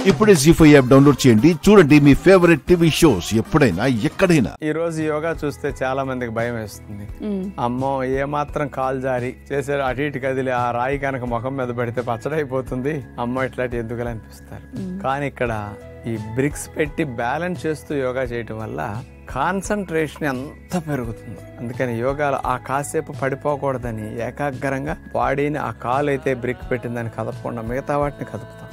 ఇప్పుడే జీ5 app download చేయండి. చూడండి మీ ఫేవరెట్ టీవీ షోస్ ఎప్పుడైనా ఎక్కడైనా. ఈ రోజు యోగా చూస్తే చాలా మందికి భయం వేస్తుంది. అమ్మో ఏమాత్రం కాలు జారి చేసారు అటు ఇటు కదిలి ఆ రాయి కనుక ముఖం మీద పడితే పచ్చడైపోతుంది, అమ్మో ఇట్లాంటి ఎందుకు అనిపిస్తారు. కానీ ఇక్కడ ఈ బ్రిక్స్ పెట్టి బ్యాలెన్స్ చేస్తూ యోగా చేయటం వల్ల కాన్సన్ట్రేషన్ ఎంత పెరుగుతుంది. అందుకని యోగాలో ఆ కాసేపు పడిపోకూడదని ఏకాగ్రంగా బాడీని ఆ కాలు అయితే బ్రిక్ పెట్టిందని కదపకుండా మిగతా వాటిని కదుపుతాం.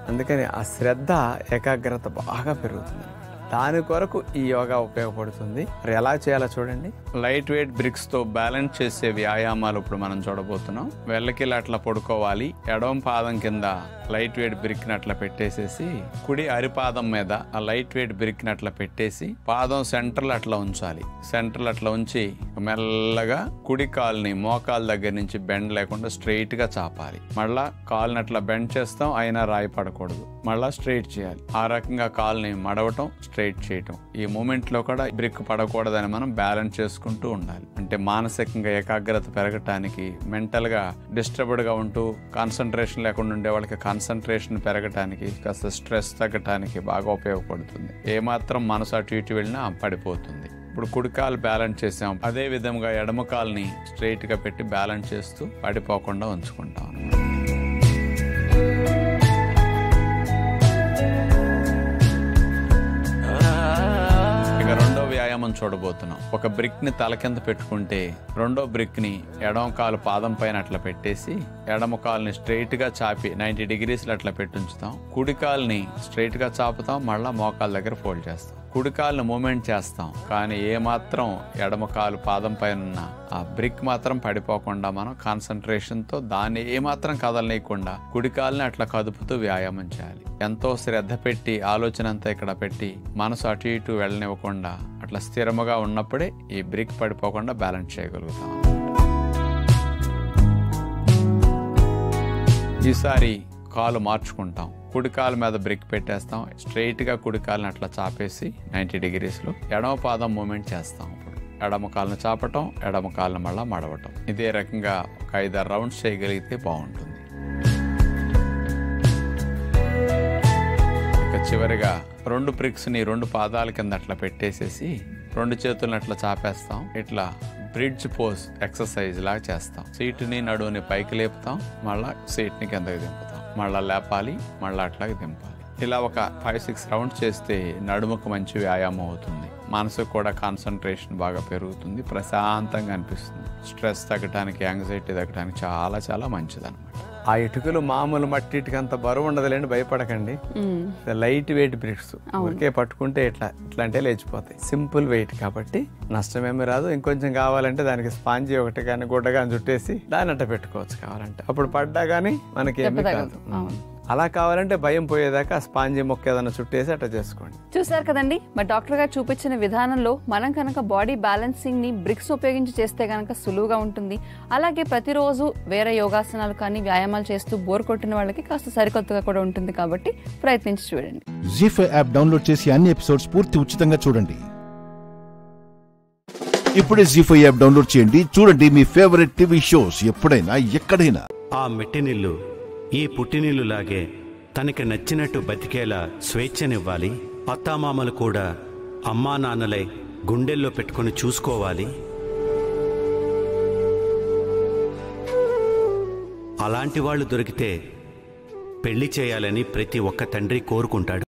అందుకని ఆ శ్రద్ధ ఏకాగ్రత బాగా పెరుగుతుంది. దాని కొరకు ఈ యోగా ఉపయోగపడుతుంది. మరి ఎలా చేయాలో చూడండి. లైట్ వెయిట్ బ్రిక్స్ తో బ్యాలెన్స్ చేసే వ్యాయామాలు ఇప్పుడు మనం చూడబోతున్నాం. వెళ్ళకిలా అట్లా పడుకోవాలి. ఎడమ పాదం కింద లైట్ వెయిట్ బ్రిక్ ని అట్లా పెట్టేసేసి కుడి అరిపాదం మీద ఆ లైట్ వెయిట్ బ్రిక్ ని అట్లా పెట్టేసి పాదం సెంటర్ అట్లా ఉంచాలి. సెంటర్ అట్లా ఉంచి మెల్లగా కుడి కాలుని మోకాలు దగ్గర నుంచి బెండ్ లేకుండా స్ట్రైట్ గా చాపాలి. మళ్ళా కాలుని అట్లా బెండ్ చేస్తాం, అయినా రాయి పడకూడదు. మళ్ళా స్ట్రైట్ చేయాలి. ఆ రకంగా కాలుని మడవటం, స్ట్రైట్ చేయటం. ఈ మూమెంట్ లో కూడా బ్రిక్ పడకూడదని మనం బ్యాలెన్స్ చేసుకుంటూ ఉండాలి. అంటే మానసికంగా ఏకాగ్రత పెరగటానికి, మెంటల్ గా డిస్టర్బ్డ్ గా ఉంటూ కాన్సన్ట్రేషన్ లేకుండా ఉండే వాళ్ళకి కాన్సన్ట్రేషన్ పెరగటానికి, కాస్త స్ట్రెస్ తగ్గటానికి బాగా ఉపయోగపడుతుంది. ఏమాత్రం మనసు అటు ఇటు వెళ్ళినా పడిపోతుంది. ఇప్పుడు కుడికాలు బ్యాలెన్స్ చేసాం, అదే విధంగా ఎడమ కాలుని స్ట్రైట్ గా పెట్టి బ్యాలెన్స్ చేస్తూ పడిపోకుండా ఉంచుకుంటాం. వ్యాయామం చూడబోతున్నాం. ఒక బ్రిక్ ని తల కింద పెట్టుకుంటే రెండో బ్రిక్ ని ఎడమ కాలు పాదం పైన అట్లా పెట్టేసి ఎడమ కాలుని స్ట్రైట్ గా చాపి 90 degrees అట్లా పెట్టి ఉంచుతాం. కుడి కాలుని స్ట్రైట్ గా చాపుతాం, మళ్ళా మోకాల దగ్గర ఫోల్డ్ చేస్తాం. కుడి కాలుని మూమెంట్ చేస్తాం, కానీ ఏమాత్రం ఎడమ కాలు పాదం పైన ఉన్న ఆ బ్రిక్ మాత్రం పడిపోకుండా మనం కాన్సన్ట్రేషన్ తో దాన్ని ఏమాత్రం కదలనీయకుండా కుడి కాలుని అట్లా కదుపుతూ వ్యాయామం చేయాలి. ఎంతో శ్రద్ధ పెట్టి ఆలోచన అంతా ఇక్కడ పెట్టి మనసు అటు ఇటు వెళ్ళనివ్వకుండా అట్లా స్థిరముగా ఉన్నప్పుడే ఈ బ్రిక్ పడిపోకుండా బ్యాలెన్స్ చేయగలుగుతాం. ఈసారి కాలు మార్చుకుంటాం. కుడి కాలు మీద బ్రిక్ పెట్టేస్తాం, స్ట్రైట్ గా కుడి కాలుని అట్లా చాపేసి 90 degrees ఎడమ పాదం మూమెంట్ చేస్తాం. ఇప్పుడు ఎడమ కాలుని చాపటం, ఎడమ కాలుని మళ్ళా మడవటం. ఇదే రకంగా ఒక 5-6 రౌండ్స్ చేయగలిగితే బాగుంటుంది. ఇక చివరిగా రెండు బ్రిక్స్ ని రెండు పాదాల కింద అట్లా పెట్టేసేసి రెండు చేతులను అట్లా చాపేస్తాం. ఇట్లా బ్రిడ్జ్ పోజ్ ఎక్సర్సైజ్ లాగా చేస్తాం. సీటుని నడువుని పైకి లేపుతాం, మళ్ళా సీట్ని కిందకి దింపుతాం, మళ్ళా లేపాలి, మళ్ళా అట్లాగే దింపాలి. ఇలా ఒక 5-6 రౌండ్స్ చేస్తే నడుముకు మంచి వ్యాయామం అవుతుంది. మనసుకు కూడా కాన్సన్ట్రేషన్ బాగా పెరుగుతుంది, ప్రశాంతంగా అనిపిస్తుంది. స్ట్రెస్ తగ్గడానికి, యాంగ్జైటీ తగ్గడానికి చాలా చాలా మంచిది అనమాట. ఆ ఇటుకలు మామూలు మట్టి ఇటుక అంత బరువు ఉండదులేండి, భయపడకండి. లైట్ వెయిట్ బ్రిక్స్ ఊరికే పట్టుకుంటే ఇట్లా అంటే లేచిపోతాయి. సింపుల్ వెయిట్ కాబట్టి నష్టమేమీ రాదు. ఇంకొంచెం కావాలంటే దానికి స్పాంజీ ఒకటి కానీ గుడ్డ కానీ చుట్టేసి దాన్ని అట్ట పెట్టుకోవచ్చు కావాలంటే. అప్పుడు పడ్డా కానీ మనకి ఏమీ కాదు. అలా కావాలంటే భయం పోయేదాకా స్పాంజీ మొక్క ఏదైనా చుట్టేసి అట్లా చేసుకోండి. చూసారు కదండి, మరి డాక్టర్ గారు చూపించిన విధానంలో మనం కనుక బాడీ బ్యాలెన్సింగ్ ని బ్రిక్స్ ఉపయోగించి చేస్తే కనుక సులువుగా ఉంటుంది. అలాగే ప్రతిరోజు వేరే యోగాసనాలు కానీ వ్యాయామాలు చేస్తూ బోర్ కొట్టిన వాళ్ళకి కాస్త సరికొత్తగా కూడా ఉంటుంది. కాబట్టి ప్రయత్నించి చూడండి. జీ5 యాప్ డౌన్లోడ్ చేసి అన్ని ఎపిసోడ్స్ పూర్తి ఉచితంగా చూడండి. ఇప్పుడే జీ5 యాప్ డౌన్లోడ్ చేయండి. చూడండి మీ ఫేవరెట్ టీవీ షోస్ ఎప్పుడైనా ఎక్కడైనా. ఆ మెట్టినిల్లు ఈ పుట్టినిల్లులాగే తనకి నచ్చినట్టు బతికేలా స్వేచ్ఛనివ్వాలి. అత్తామామలు కూడా అమ్మా నాన్నలై గుండెల్లో పెట్టుకుని చూసుకోవాలి. అలాంటి వాళ్ళు దొరికితే పెళ్లి చేయాలని ప్రతి ఒక్క తండ్రి కోరుకుంటాడు.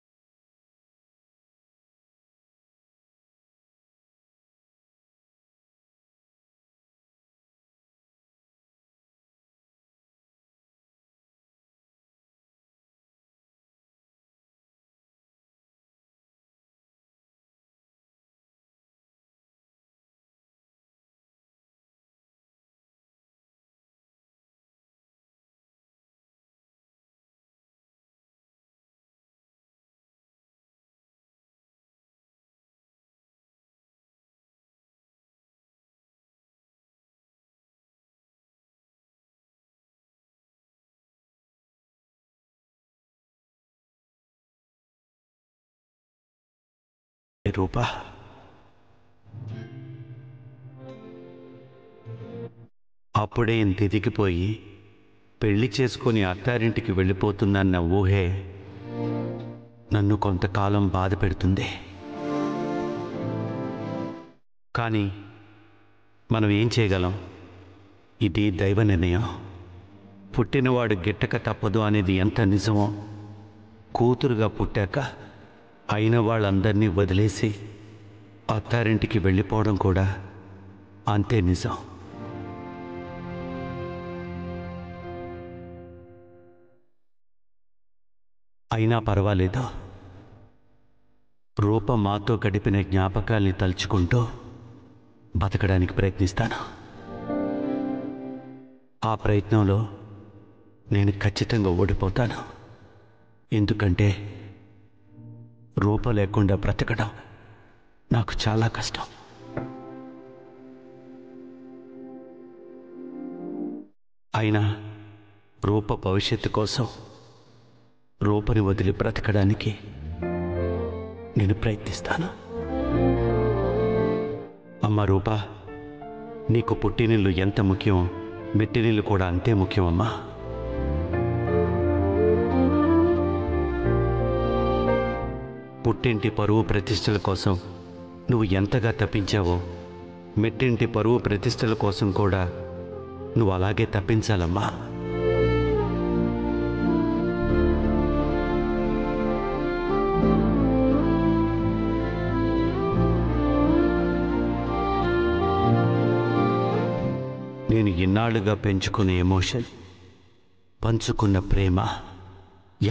రూపా, అప్పుడే ఇంటిదిగిపోయి పెళ్లి చేసుకుని అత్తారింటికి వెళ్ళిపోతుందన్న ఊహే నన్ను కొంతకాలం బాధ పెడుతుంది. కానీ మనం ఏం చేయగలం? ఇది దైవ నిర్ణయం. పుట్టినవాడు గిట్టక తప్పదు అనేది ఎంత నిజమో, కూతురుగా పుట్టాక అయిన వాళ్ళందరినీ వదిలేసి అత్తారింటికి వెళ్ళిపోవడం కూడా అంతే నిజం. అయినా పర్వాలేదు. రూప మాతో గడిపిన జ్ఞాపకాల్ని తలుచుకుంటూ బతకడానికి ప్రయత్నిస్తాను. ఆ ప్రయత్నంలో నేను ఖచ్చితంగా ఓడిపోతాను. ఎందుకంటే రూప లేకుండా బ్రతకడం నాకు చాలా కష్టం. అయినా రూప భవిష్యత్తు కోసం రూపని వదిలి బ్రతకడానికి నేను ప్రయత్నిస్తాను. అమ్మ రూప, నీకు పుట్టినిల్లు ఎంత ముఖ్యమో మెట్టినిల్లు కూడా అంతే ముఖ్యమమ్మా. పుట్టింటి పరువు ప్రతిష్టల కోసం నువ్వు ఎంతగా తప్పించావో, మెట్టింటి పరువు ప్రతిష్టల కోసం కూడా నువ్వు అలాగే తప్పించాలమ్మా. నేను ఇన్నాళ్ళుగా పెంచుకునే ఎమోషన్, పంచుకున్న ప్రేమ,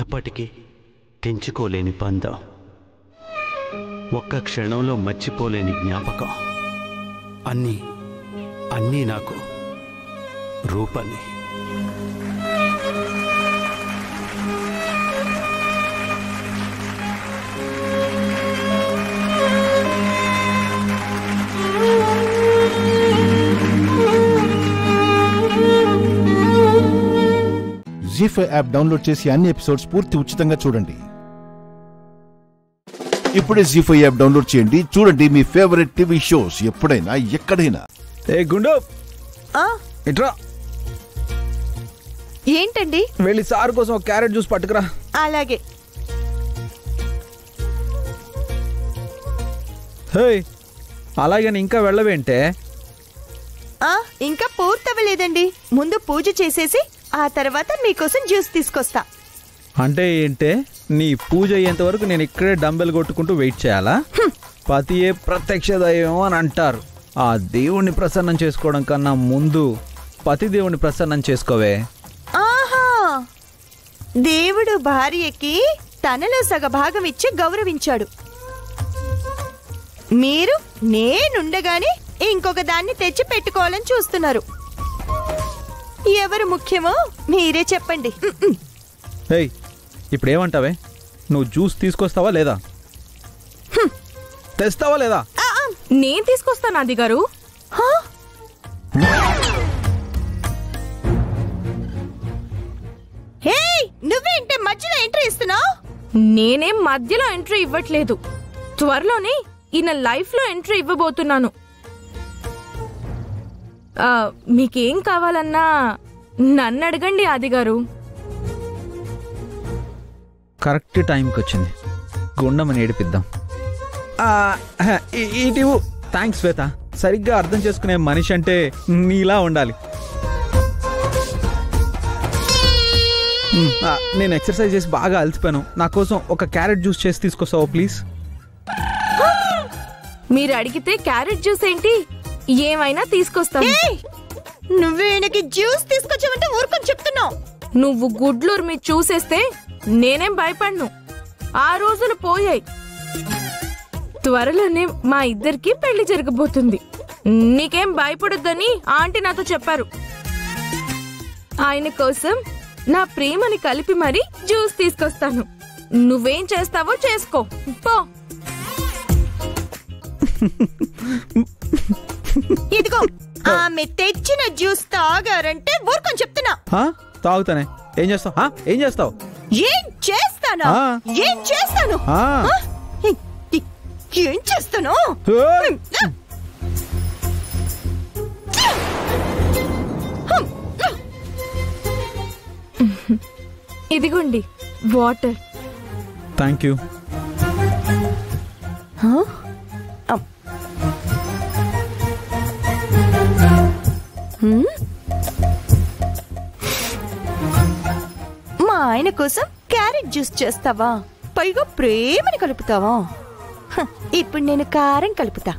ఎప్పటికీ తెంచుకోలేని బంధం, ఒక్క క్షణంలో మర్చిపోలేని జ్ఞాపకం, అన్నీ నాకు రూపని. జీ5 యాప్ డౌన్లోడ్ చేసి అన్ని ఎపిసోడ్స్ పూర్తి ఉచితంగా చూడండి. ఇప్పుడే జీ5 యాప్ డౌన్లోడ్ చేయండి. చూడండి మీ ఫేవరెట్ టీవీ షోస్ ఎప్పుడైనా ఎక్కడైనా. ఏ గుండు, ఇట్రా. ఏంటండి? వెళ్ళి సార్ కోసం ఒక క్యారెట్ జ్యూస్ పట్టుకురా. అలాగే. హే, అలాగని ఇంకా వెళ్ళవేంటే? ఇంకా పూర్తవ్వలేదండి. ముందు పూజ చేసేసి ఆ తర్వాత మీకోసం జ్యూస్ తీసుకొస్తా. అంటే ఏంటే, నీ పూజ అయ్యేంత వరకు నేను ఇక్కడే డంబెల్ కొట్టుకుంటూ వెయిట్ చేయాలా? పతియే ప్రత్యక్ష దైవం అని అంటారు. ఆ దేవుణ్ణి ప్రసన్నం చేసుకోవడం కన్నా ముందు పతి దేవుణ్ణి ప్రసన్నం చేసుకోవే. ఆహా, దేవుడు భార్యకి తనలో సగభాగం ఇచ్చి గౌరవించాడు. మీరు నేనుండగానే ఇంకొక దాన్ని తెచ్చి పెట్టుకోవాలని చూస్తున్నారు. ఎవరు ముఖ్యమో మీరే చెప్పండి. హే, ఇప్పుడేమంటావే? నువ్వు జ్యూస్ తీసుకొస్తావా లేదా? తెస్తావా లేదా? నేను తీసుకొస్తాను ఆది గారు. హే, నువ్వేంటే మధ్యలో ఎంట్రీ ఇస్తున్నావు? నేనేం మధ్యలో ఎంట్రీ ఇవ్వట్లేదు. త్వరలోనే ఈయన లైఫ్ లో ఎంట్రీ ఇవ్వబోతున్నాను. మీకేం కావాలన్నా నన్ను అడగండి ఆది గారు. కరెక్ట్ టైంకి వచ్చింది. గుండమని ఏడిపిద్దాం. ఇటీవు. థ్యాంక్స్ శ్వేత. సరిగ్గా అర్థం చేసుకునే మనిషి అంటే నీలా ఉండాలి. నేను ఎక్సర్సైజ్ చేసి బాగా అలసిపోయాను. నా కోసం ఒక క్యారెట్ జ్యూస్ చేసి తీసుకొస్తావా ప్లీజ్? మీరు అడిగితే క్యారెట్ జ్యూస్ ఏంటి, ఏమైనా తీసుకొస్తాను. నువ్వేనకి జ్యూస్ తీసుకొచ్చావంటే ఊరుకొని చెప్తున్నావు. నువ్వు గుడ్లూరు మీద చూసేస్తే నేనేం భయపడ్ను. ఆ రోజులు పోయాయి. త్వరలోనే మా ఇద్దరికి పెళ్లి జరగబోతుంది. నీకేం భయపడొద్దని ఆంటీ నాతో చెప్పారు. ఆయన కోసం నా ప్రేమని కలిపి మరీ జ్యూస్ తీసుకొస్తాను. నువ్వేం చేస్తావో చేసుకో పో. ఇదిగో, ఆమె తెచ్చిన జ్యూస్ తాగారంటే ఊరుకొని చెప్తున్నా. తాగుతానే. ఏం చేస్తావు? ఏం చేస్తావు? ఏం చేస్తాను? ఏం చేస్తాను? ఏం చేస్తాను? ఇదిగోండి వాటర్ థ్యాంక్ యూ. మా ఆయన కోసం క్యారెట్ జ్యూస్ చేస్తావా? పైగా ప్రేమని కలుపుతావా? ఇప్పుడు నేను కారం కలుపుతా.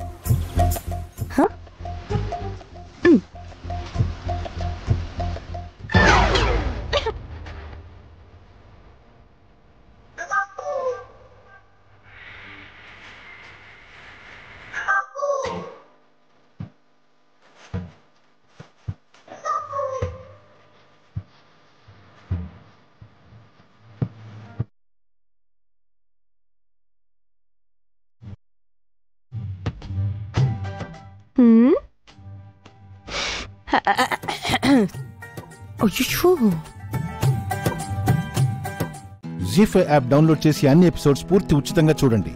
జీ5 యాప్ డౌన్లోడ్ చేసి అన్ని ఎపిసోడ్స్ పూర్తి ఉచితంగా చూడండి.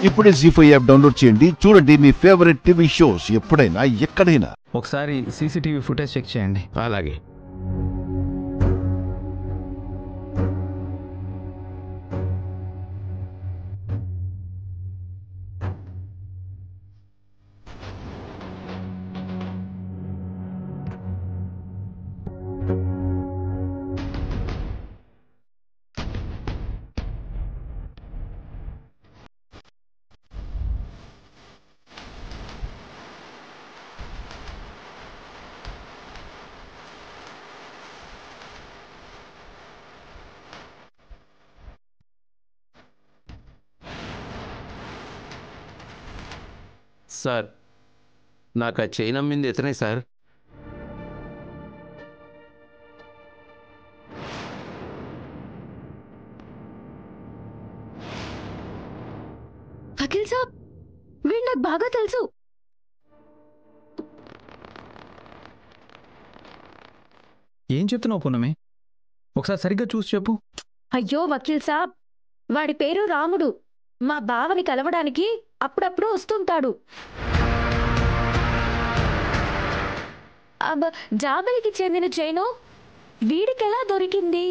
ఇప్పుడే జీ5 యాప్ డౌన్లోడ్ చేయండి. చూడండి మీ ఫేవరెట్ టీవీ షోస్ ఎప్పుడైనా ఎక్కడైనా. ఒకసారి సీసీటీవీ ఫుటేజ్ చెక్ చేయండి. అలాగే. సార్, నాకు ఆ చైన్ అమ్మింది ఇతనే సార్. అఖిల్ సాబ్, వీడు నాకు బాగా తెలుసు. ఏం చెప్తున్నావు పూనమి? ఒకసారి సరిగ్గా చూసి చెప్పు. అయ్యో వకీల్ సాబ్, వాడి పేరు రాముడు. మా బావని కలవడానికి అప్పుడప్పుడు వస్తుంటాడు. జాబలికి చెందిన చైను వీడికెలా దొరికింది?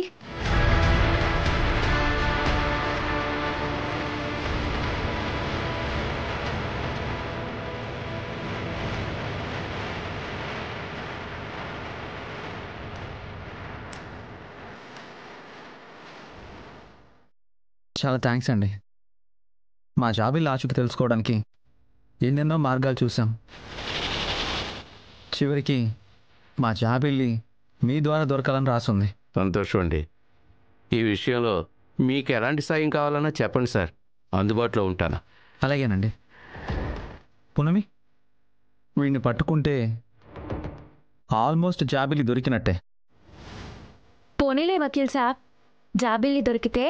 చాలా థ్యాంక్స్ అండి. మా జాబిల్ ఆచూకీ తెలుసుకోవడానికి ఎన్నెన్నో మార్గాలు చూసాం. చివరికి మా జాబిల్లి మీ ద్వారా దొరకాలని రాసుంది. సంతోషం అండి. ఈ విషయంలో మీకు ఎలాంటి సాయం కావాలన్నా చెప్పండి సార్, అందుబాటులో ఉంటాను. అలాగేనండి. పూనమి, వీడిని పట్టుకుంటే ఆల్మోస్ట్ జాబిల్లి దొరికినట్టే. పోనీలే వకీల్ సాబ్, జాబిల్లి దొరికితే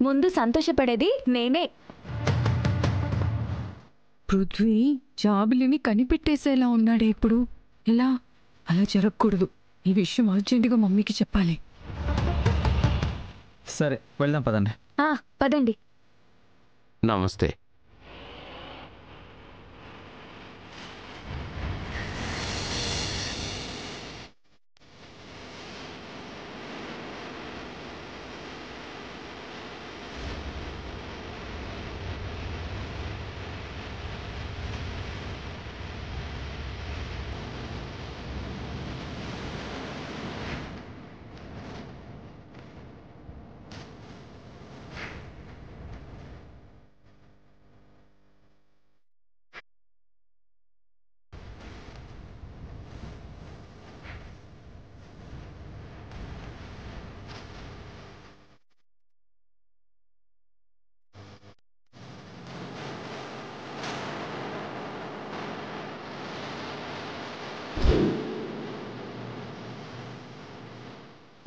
ముందు సంతోషపడేది నేనే. పృథ్వీ జాబిలిని కనిపెట్టేసేలా ఉన్నాడే ఇప్పుడు. ఎలా? అలా జరగకూడదు. ఈ విషయం అర్జెంటుగా మమ్మీకి చెప్పాలి. సరే వెళ్దాం పదండి. పదండి. నమస్తే.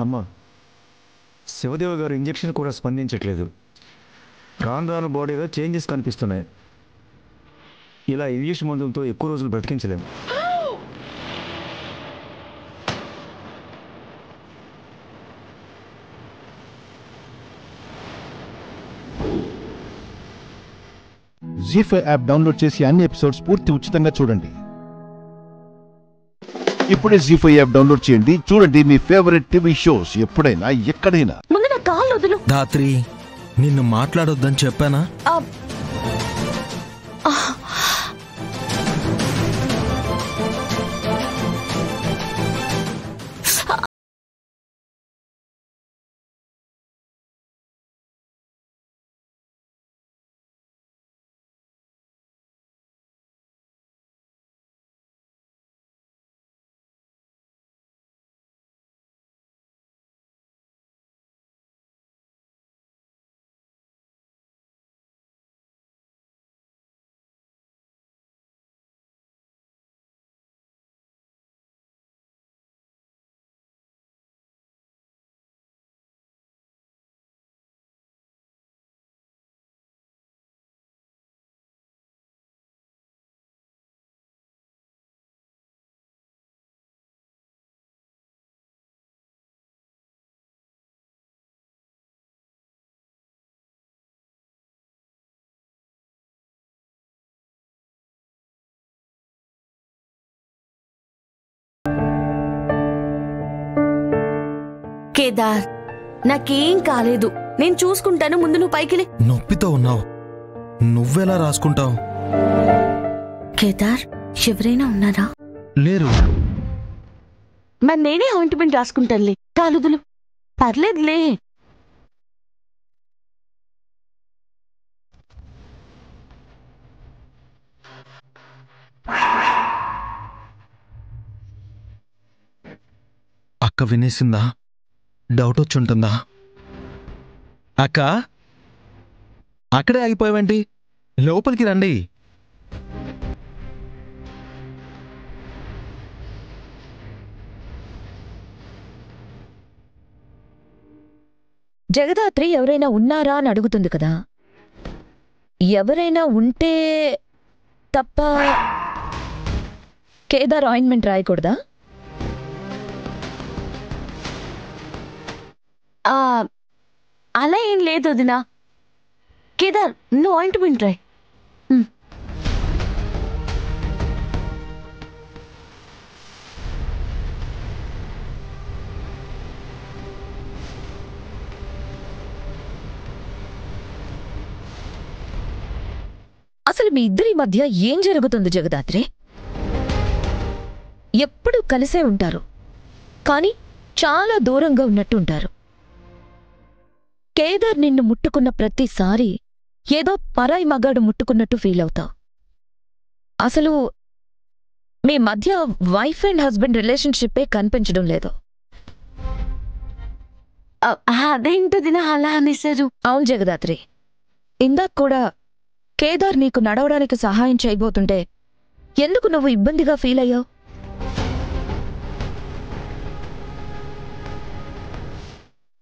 అమ్మ, శివదేవ గారు ఇంజెక్షన్ కూడా స్పందించట్లేదు. రాను బాడీలో చేంజెస్ కనిపిస్తున్నాయి. ఇలా ఇంగ్లీష్ మందులతో ఎక్కువ రోజులు బ్రతికించలేము. జీ5 యాప్ డౌన్లోడ్ చేసి అన్ని ఎపిసోడ్స్ పూర్తి ఉచితంగా చూడండి. ఇప్పుడే జీ5 యాప్ డౌన్లోడ్ చేయండి. చూడండి మీ ఫేవరెట్ టీవీ షోస్ ఎప్పుడైనా ఎక్కడైనా. ముందు నా కాళ్ళు వదులు. ధాత్రి, నిన్ను మాట్లాడొద్దని చెప్పానా? కేదార్, నాకేం కాలేదు, నేను చూసుకుంటాను. ముందు నువ్వు పైకి. నొప్పితో ఉన్నావు, నువ్వెలా రాసుకుంటావు? కేదార్, ఎవరైనా ఉన్నారా? లేరు. మరి నేనే ఆయింట్మెంట్ రాసుకుంటానులే. కాలుదులు పర్లేదులే. అక్క వినేసిందా? డౌట్ వచ్చుంటుందా? అక్క, అక్కడే ఆగిపోయావేంటి? లోపలికి రండి. జగదాత్రి ఎవరైనా ఉన్నారా అని అడుగుతుంది కదా. ఎవరైనా ఉంటే తప్ప కేదార్ ఆయింట్మెంట్ రాయకూడదా? అలా ఏం లేదు వదినా. కేదార్, నువ్వు ఆయింట్మెంట్ రాయ్. అసలు మీ ఇద్దరి మధ్య ఏం జరుగుతుంది జగదాత్రి? ఎప్పుడు కలిసే ఉంటారు, కానీ చాలా దూరంగా ఉన్నట్టు ఉంటారు. కేదార్ నిన్ను ముట్టుకున్న ప్రతిసారి ఏదో పరాయి మగాడు ముట్టుకున్నట్టు ఫీల్ అవుతావు. అసలు మీ మధ్య వైఫ్ అండ్ హస్బెండ్ రిలేషన్షిప్పే కనిపించడం లేదు. అదేంటదినా అలా అనేసారు? అవును జగదాత్రి, ఇందాక కూడా కేదార్ నీకు నడవడానికి సహాయం చేయబోతుంటే ఎందుకు నువ్వు ఇబ్బందిగా ఫీల్ అయ్యావు?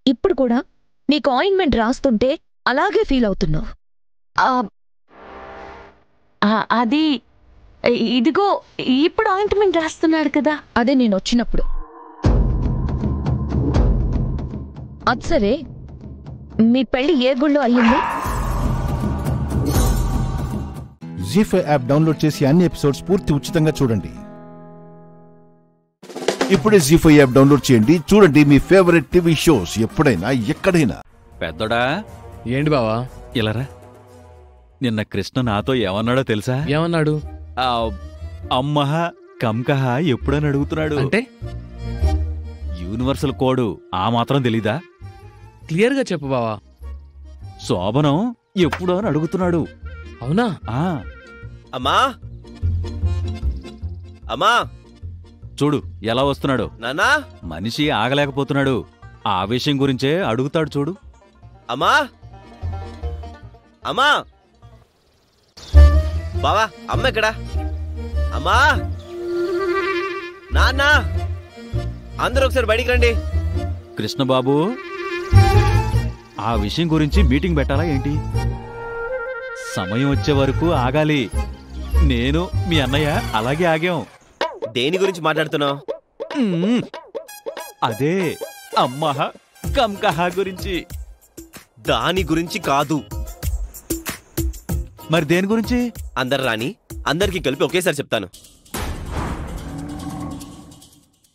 ఇప్పుడు కూడా నీకు ఆయింట్మెంట్ రాస్తుంటే అలాగే ఫీల్ అవుతున్నావు. అది ఇదిగో ఇప్పుడు ఆయింట్మెంట్ రాస్తున్నాడు కదా. అదే నేను వచ్చినప్పుడు. అది సరే, మీ పెళ్లి ఏ గుళ్ళో అయ్యింది? జీ5 యాప్ డౌన్లోడ్ చేసి అన్ని ఎపిసోడ్స్ పూర్తి ఉచితంగా చూడండి. ఇప్పుడే జీ5 యాప్ డౌన్లోడ్ చేయండి, చూడండి మీ ఫేవరెట్ టీవీ షోస్ ఎప్పుడైనా ఎక్కడైనా. పెద్దోడా, ఏంటి బావా? ఇలారా. నిన్న కృష్ణ నాతో ఏమన్నాడో తెలుసా? ఏమన్నాడు? అమ్మహ కంకహ ఎప్పుడని అడుగుతున్నాడు. అంటే యూనివర్సల్ కోడ్ ఆ మాత్రం తెలీదా? క్లియర్గా చెప్పు బావా. శోభనం ఎప్పుడో అని అడుగుతున్నాడు. అవునా? అమ్మా అమ్మా, చూడు ఎలా వస్తున్నాడు. నాన్నా, మనిషి ఆగలేకపోతున్నాడు. ఆ విషయం గురించే అడుగుతాడు చూడు. అమ్మా అమ్మా, బావా అమ్మ ఎక్కడా? అమ్మా, నాన్న, అందరూ ఒకసారి బయటికి రండి. కృష్ణబాబు, ఆ విషయం గురించి మీటింగ్ పెట్టాలా ఏంటి? సమయం వచ్చే వరకు ఆగాలి. నేను మీ అన్నయ్య అలాగే ఆగాం. దేని గురించి మాట్లాడుతున్నావు? అదే అమ్మహ కంకహ గురించి. దాని గురించి కాదు. మరి దేని గురించి? అందరు రాని, అందరికి కలిపి ఒకేసారి చెప్తాను.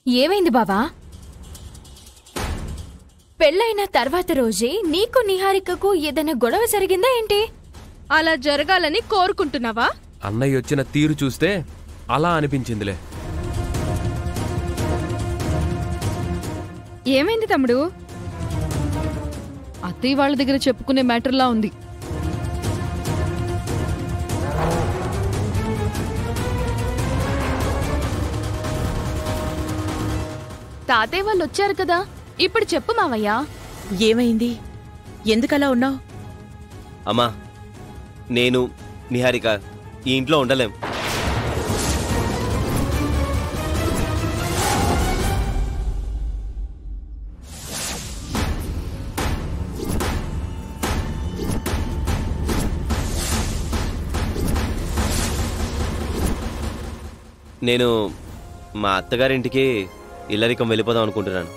ఏమైంది బావా? పెళ్ళైన తర్వాత రోజే నీకు నిహారికకు ఏదైనా గొడవ జరిగిందా ఏంటి? అలా జరగాలని కోరుకుంటున్నావా? అన్నయ్య వచ్చిన తీరు చూస్తే అలా అనిపించిందిలే. ఏమైంది తమ్ముడు? అత్తయ్య వాళ్ళ దగ్గర చెప్పుకునే మ్యాటర్లా ఉంది. తాతయ్య వాళ్ళు వచ్చారు కదా, ఇప్పుడు చెప్పు మావయ్య. ఏమైంది? ఎందుకలా ఉన్నావు? అమ్మా, నేను నిహారిక ఈ ఇంట్లో ఉండలేం. నేను మా అత్తగారింటికి ఇల్లరికం వెళ్ళిపోదాం అనుకుంటున్నాను.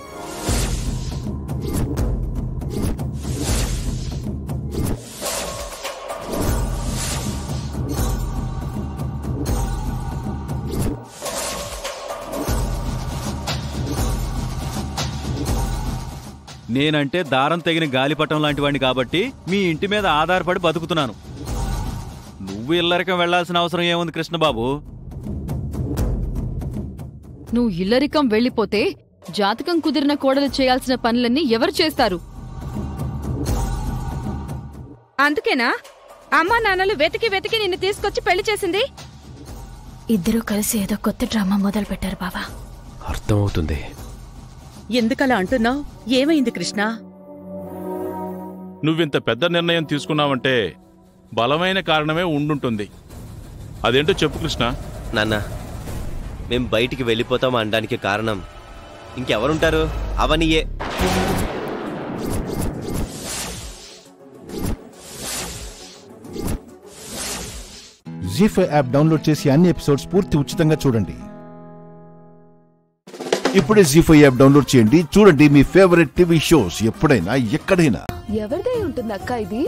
నేనంటే దారం తెగిన గాలిపటం లాంటి వాడిని కాబట్టి మీ ఇంటి మీద ఆధారపడి బతుకుతున్నాను. నువ్వు ఇల్లరికం వెళ్లాల్సిన అవసరం ఏముంది కృష్ణబాబు? నువ్వు ఇల్లరికం వెళ్ళిపోతే జాతకం కుదిరిన కోడలు చేయాల్సిన పనులన్నీ ఎవరు చేస్తారు? అందుకేనా అమ్మా నాన్నలు వెతికి వెతికి నిన్ను తీసుకొచ్చి పెళ్లి చేసింది? ఇద్దరూ కలిసి ఏదో కొత్త డ్రామా మొదలు పెట్టారు బావా. అర్థమవుతుంది. ఎందుకలా అంటున్నావు? ఏమైంది కృష్ణ? నువ్వింత పెద్ద నిర్ణయం తీసుకున్నావంటే బలమైన కారణమే ఉండుంటుంది. అదేంటో చెప్పు కృష్ణ. నాన్న, మేం బయటికి వెళ్ళిపోతాం అనడానికి కారణం ఇంకెవరుంటారు? అవనియే. జీ5 యాప్ డౌన్లోడ్ చేసి అన్ని ఎపిసోడ్స్ పూర్తి ఉచితంగా చూడండి. ఇప్పుడే జీ5 యాప్ డౌన్లోడ్ చేయండి. చూడండి మీ ఫేవరెట్ టీవీ షోస్ ఎప్పుడైనా ఎక్కడైనా. ఎవరిదై ఉంటుంది అక్క ఇది?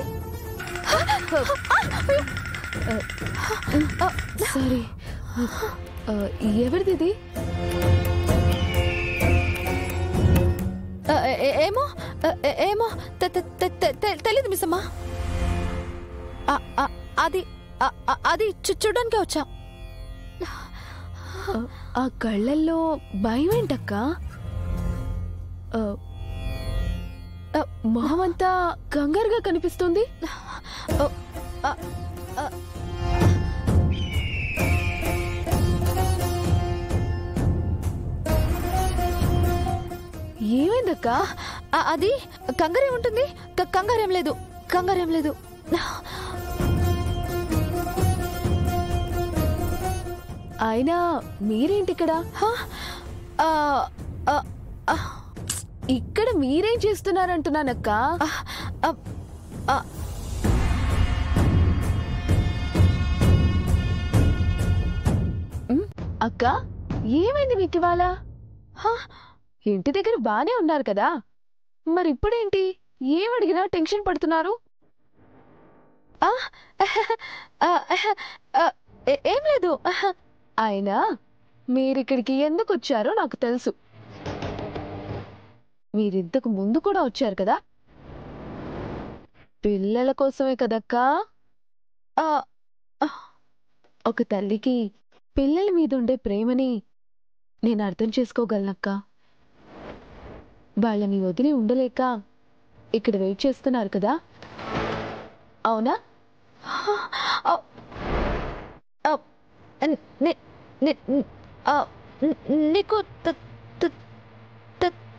సారీ, ఎవరిది? ఏమో ఏమో తెలీదు మిస్సమ్మా. అది అది చూడడానికి వచ్చా. ఆ కళ్ళల్లో భయం ఏంటక్క? మొహం అంతా కంగారుగా కనిపిస్తుంది. ఏమైందక్క? అది కంగారేం ఉంటుంది? కంగారేం లేదు, కంగారేం లేదు. అయినా మీరేంటి ఇక్కడ? ఇక్కడ మీరేం చేస్తున్నారంటున్నానక్క. అక్క, ఏమైంది మీకు ఇవాళ? ఇంటి దగ్గర బానే ఉన్నారు కదా, మరి ఇప్పుడేంటి ఏమడిగినా టెన్షన్ పడుతున్నారు? ఏం లేదు. అయినా మీరిక్కడికి ఎందుకు వచ్చారో నాకు తెలుసు. మీరింతకు ముందు కూడా వచ్చారు కదా, పిల్లల కోసమే కదక్కా. ఒక తల్లికి పిల్లల మీద ఉండే ప్రేమని నేను అర్థం చేసుకోగలనక్క. వాళ్ళని వదిలి ఉండలేక ఇక్కడ వెయిట్ చేస్తున్నారు కదా, అవునా? నీకు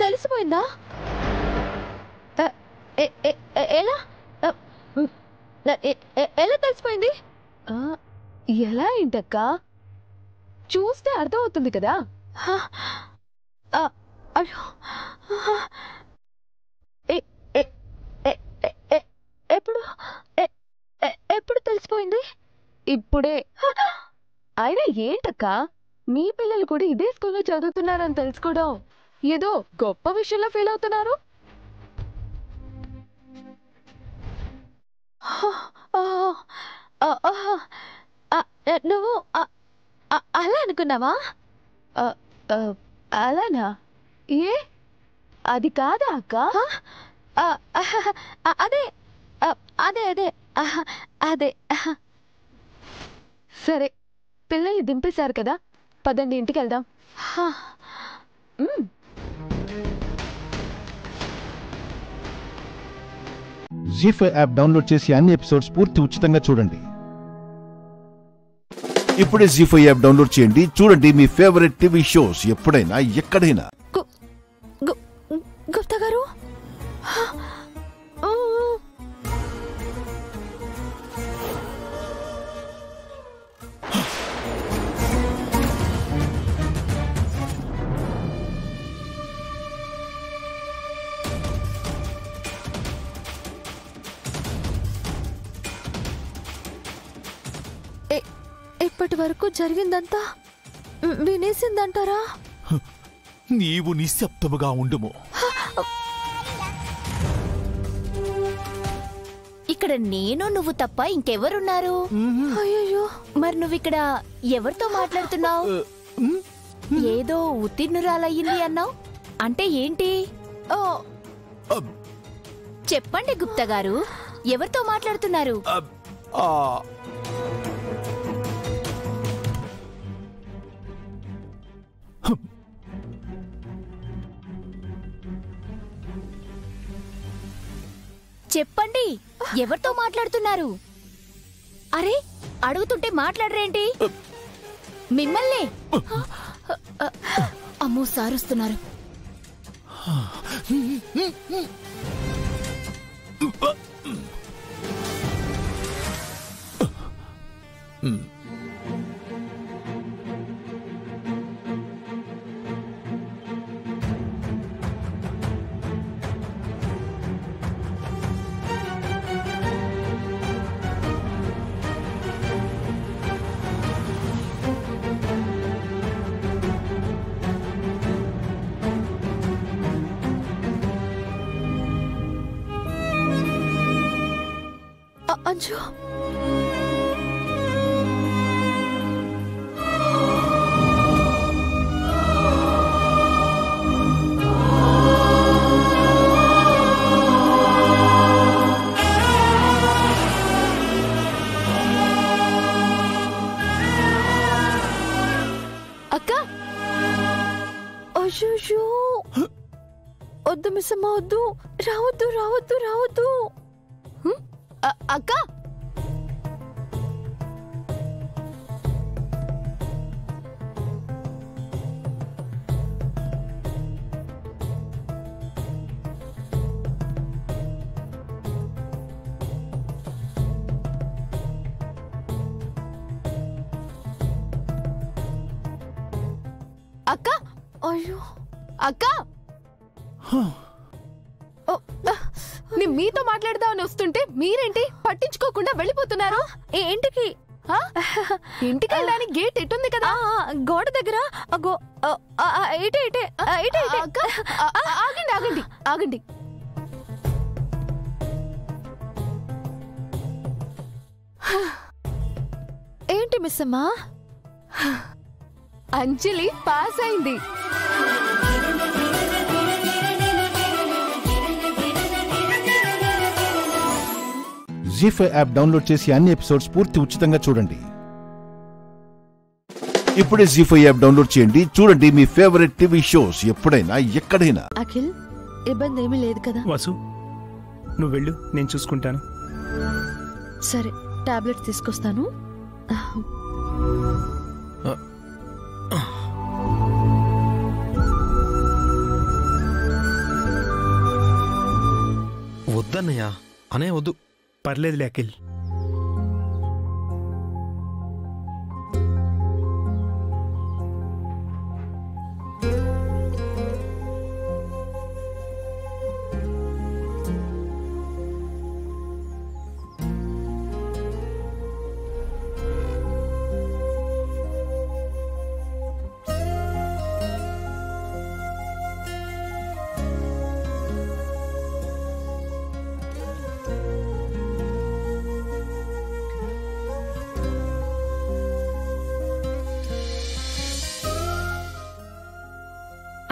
తెలిసిపోయిందా? ఎలా ఎలా తెలిసిపోయింది? ఎలా ఏంటక్క? చూస్తే అర్థమవుతుంది కదా. ఎప్పుడు ఎప్పుడు తెలిసిపోయింది? ఇప్పుడే. అయినా ఏంటక్క, మీ పిల్లలు కూడా ఇదే స్కూల్లో చదువుతున్నారని తెలుసుకోవడం ఏదో గొప్ప విషయంలో ఫీల్ అవుతున్నారు. నువ్వు అలా అనుకున్నావా? అలానా? ఏ అది కాదా అక్క? అదే అదే అదే అదే. సరే, పిల్లల్ని దింపేశారు కదా, పదండి ఇంటికి వెళ్దాం. జీ5 యాప్ డౌన్లోడ్ చేసి అన్ని ఎపిసోడ్స్ పూర్తి ఉచితంగా చూడండి. ఇప్పుడే జీ5 యాప్ డౌన్లోడ్ చేయండి. చూడండి మీ ఫేవరెట్ టీవీ షోస్ ఎప్పుడైనా ఎక్కడైనా. గుప్తా గారు, ఇప్పటి వరకు జరిగిందంతా వినేసిందంటారా? నీవు నిశ్శబ్దముగా ఉండుము. ఇక్కడ నేను నువ్వు తప్ప ఇంకెవరున్నారు? అయ్యో, మరి నువ్విక్కడ ఎవరితో మాట్లాడుతున్నావు? ఏదో ఉత్తీర్ణురాలయ్యింది అన్నావు, అంటే ఏంటి? చెప్పండి గుప్తా గారు, ఎవరితో మాట్లాడుతున్నారు? చెప్పండి, ఎవరితో మాట్లాడుతున్నారు? అరే, అడుగుతుంటే మాట్లాడరేంటి? మిమ్మల్ని. అమ్మో, సారుస్తున్నారు. అంజు, అక్క. అయ్యో, వద్దు మిస్సమ్మ, వద్దు, రావద్దు రావద్దు రావద్దు. అక్క, అక్క, అయ్యో అక్క, నేను మీతో మాట్లాడదామని వస్తుంటే మీరేంటి పట్టించుకోకుండా వెళ్ళిపోతున్నారు? ఏంటికి? ఇంటికి వెళ్ళడానికి గేట్ ఎట్టుంది కదా, గోడ దగ్గర. ఆగండి ఆగండి ఆగండి. ఏంటి మిస్సమ్మా? అంజలి పాస్ అయింది. జీ5 యాప్ డౌన్లోడ్ చేసి అన్ని ఎపిసోడ్స్ పూర్తి ఉచితంగా చూడండి. ఇప్పుడే జీ5 యాప్ డౌన్లోడ్ చేయండి. చూడండి మీ ఫేవరెట్ టీవీ షోస్ ఎప్పుడైనా ఎక్కడైనా. అఖిల్, ఇబ్బంది ఏమీ లేదు కదా? వాసు, నువ్వు వెళ్ళు, నేను చూసుకుంటాను. సరే, టాబ్లెట్స్ తీసుకొస్తాను. వద్దన్నయ్యా, అనే వద్దు. పర్లేదులే అఖిల్.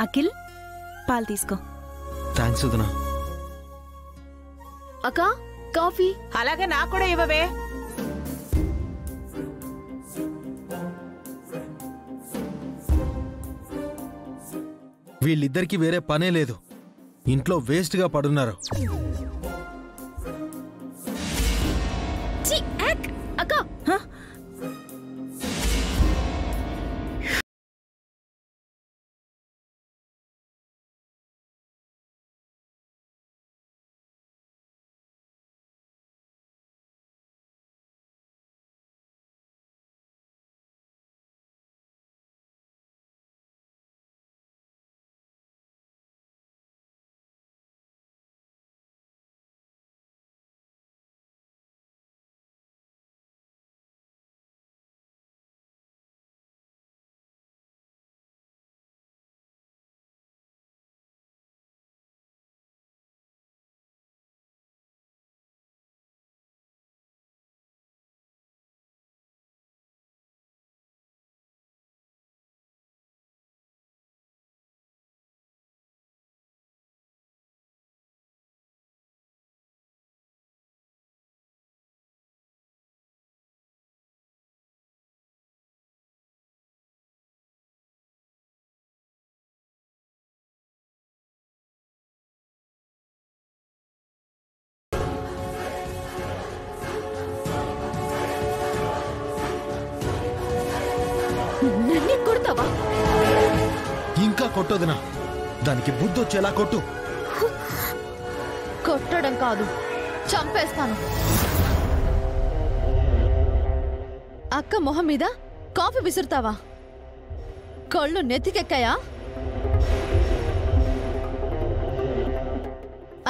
అఖిల్, పాలు తీసుకో. థ్యాంక్స్ వదినా. అక్క కాఫీ. అలాగే నాకు కూడా ఇవ్వవే. వీళ్ళిద్దరికి వేరే పనే లేదు, ఇంట్లో వేస్ట్గా పడున్నారు. అక్క నన్ను కొడతావా? ఇంకా కొట్టొదినా, దానికి బుద్ధి వచ్చేలా కొట్టు. కొట్టడం కాదు, చంపేస్తాను. అక్క మొహం మీద కాఫీ విసురుతావా? కళ్ళు నెత్తికెక్కాయా?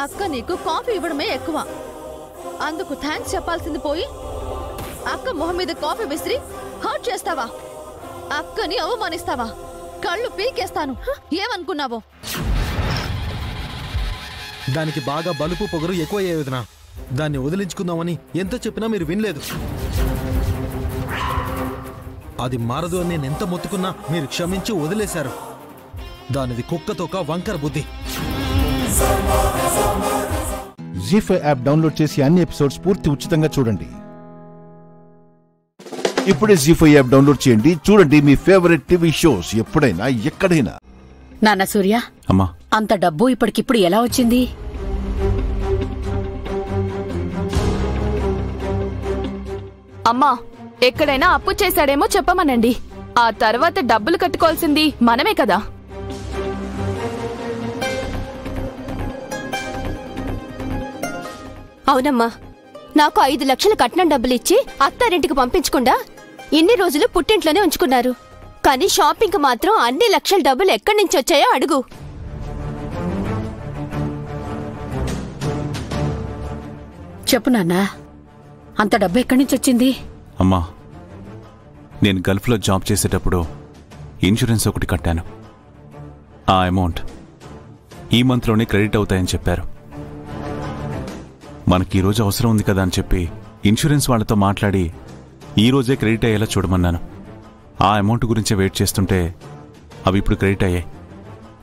అక్క నీకు కాఫీ ఇవ్వడమే ఎక్కువ, అందుకు థ్యాంక్స్ చెప్పాల్సింది పోయి అక్క మొహం మీద కాఫీ విసిరి హర్ట్ చేస్తావా? అక్కని అవమానిస్తావా? కళ్ళు పీకేస్తాను. ఏమనుకున్నావో? దానికి బాగా బలుపు పొగరు ఎక్కువయ్యే వదినా. దాన్ని వదిలించుకుందామని ఎంత చెప్పినా మీరు వినలేదు. అది మారదు అని నేనెంత మొత్తుకున్నా మీరు క్షమించి వదిలేశారు. దానిది కుక్కతోక వంకర బుద్ధి. జీ5 యాప్ డౌన్లోడ్ చేసి అన్ని ఎపిసోడ్స్ పూర్తి ఉచితంగా చూడండి. ఇప్పుడే జీ5 యాప్ డౌన్లోడ్ చేయండి, చూడండి మీ ఫేవరెట్ టీవీ షోస్ ఎప్పుడైనా ఎక్కడైనా. నాన్న సూర్య, అమ్మా, అంత డబ్బు ఇప్పటికిప్పుడు ఎలా వచ్చింది? అమ్మా, ఎక్కడైనా అప్పు చేశాడేమో చెప్పమనండి. ఆ తర్వాత డబ్బులు కట్టుకోవాల్సింది మనమే కదా. అవునమ్మా, నాకు 5 లక్షల కట్నం డబ్బులిచ్చి అత్తారింటికి పంపించకుండా ఇన్ని రోజులు పుట్టింట్లోనే ఉంచుకున్నారు. కానీ షాపింగ్ కు మాత్రం అన్ని లక్షల డబ్బులు ఎక్కడి నుంచి వచ్చాయో అడుగు. చెప్పు నాన్నా, అంత డబ్బు ఎక్కడి నుంచి వచ్చింది? అమ్మా, నేను గల్ఫ్లో జాబ్ చేసేటప్పుడు ఇన్సూరెన్స్ ఒకటి కట్టాను. ఆ అమౌంట్ ఈ మంత్లోనే క్రెడిట్ అవుతాయని చెప్పారు. మనకి ఈరోజు అవసరం ఉంది కదా అని చెప్పి ఇన్సూరెన్స్ వాళ్ళతో మాట్లాడి ఈరోజే క్రెడిట్ అయ్యేలా చూడమన్నాను. ఆ అమౌంట్ గురించే వెయిట్ చేస్తుంటే అవి ఇప్పుడు క్రెడిట్ అయ్యాయి.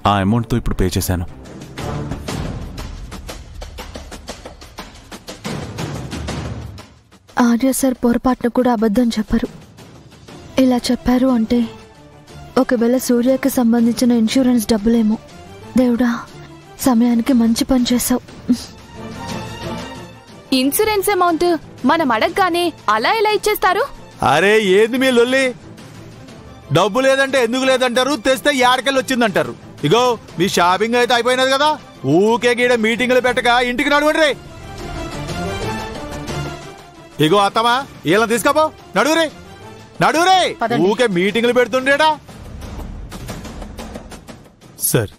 ఆ అమౌంట్తో ఇప్పుడు పే చేశాను. ఆర్య సార్ పొరపాటును కూడా అబద్ధం చెప్పరు. ఇలా చెప్పారు అంటే ఒకవేళ సూర్యకి సంబంధించిన ఇన్సూరెన్స్ డబ్బులేమో. దేవుడా, సమయానికి మంచి పని చేశావు. ఇన్సూరెన్స్ అమౌంట్ మనం అడగగానే అలా ఎలా ఇచ్చేస్తారు? అరే ఏంది మీ లొల్లి? డబ్బు లేదంటే ఎందుకు లేదంటారు, తెస్తే యాడకెళ్ళి వచ్చిందంటారు. ఇగో మీ షాపింగ్ అయితే అయిపోయినది కదా, ఊకే గీడ మీటింగ్లు పెట్టక ఇంటికి నడువుండ్రి. ఇగో అత్తమా, ఇలా తీసుకపో, నడువురే నడువురే, ఊకే మీటింగ్లు పెడుతుండేడా. సార్,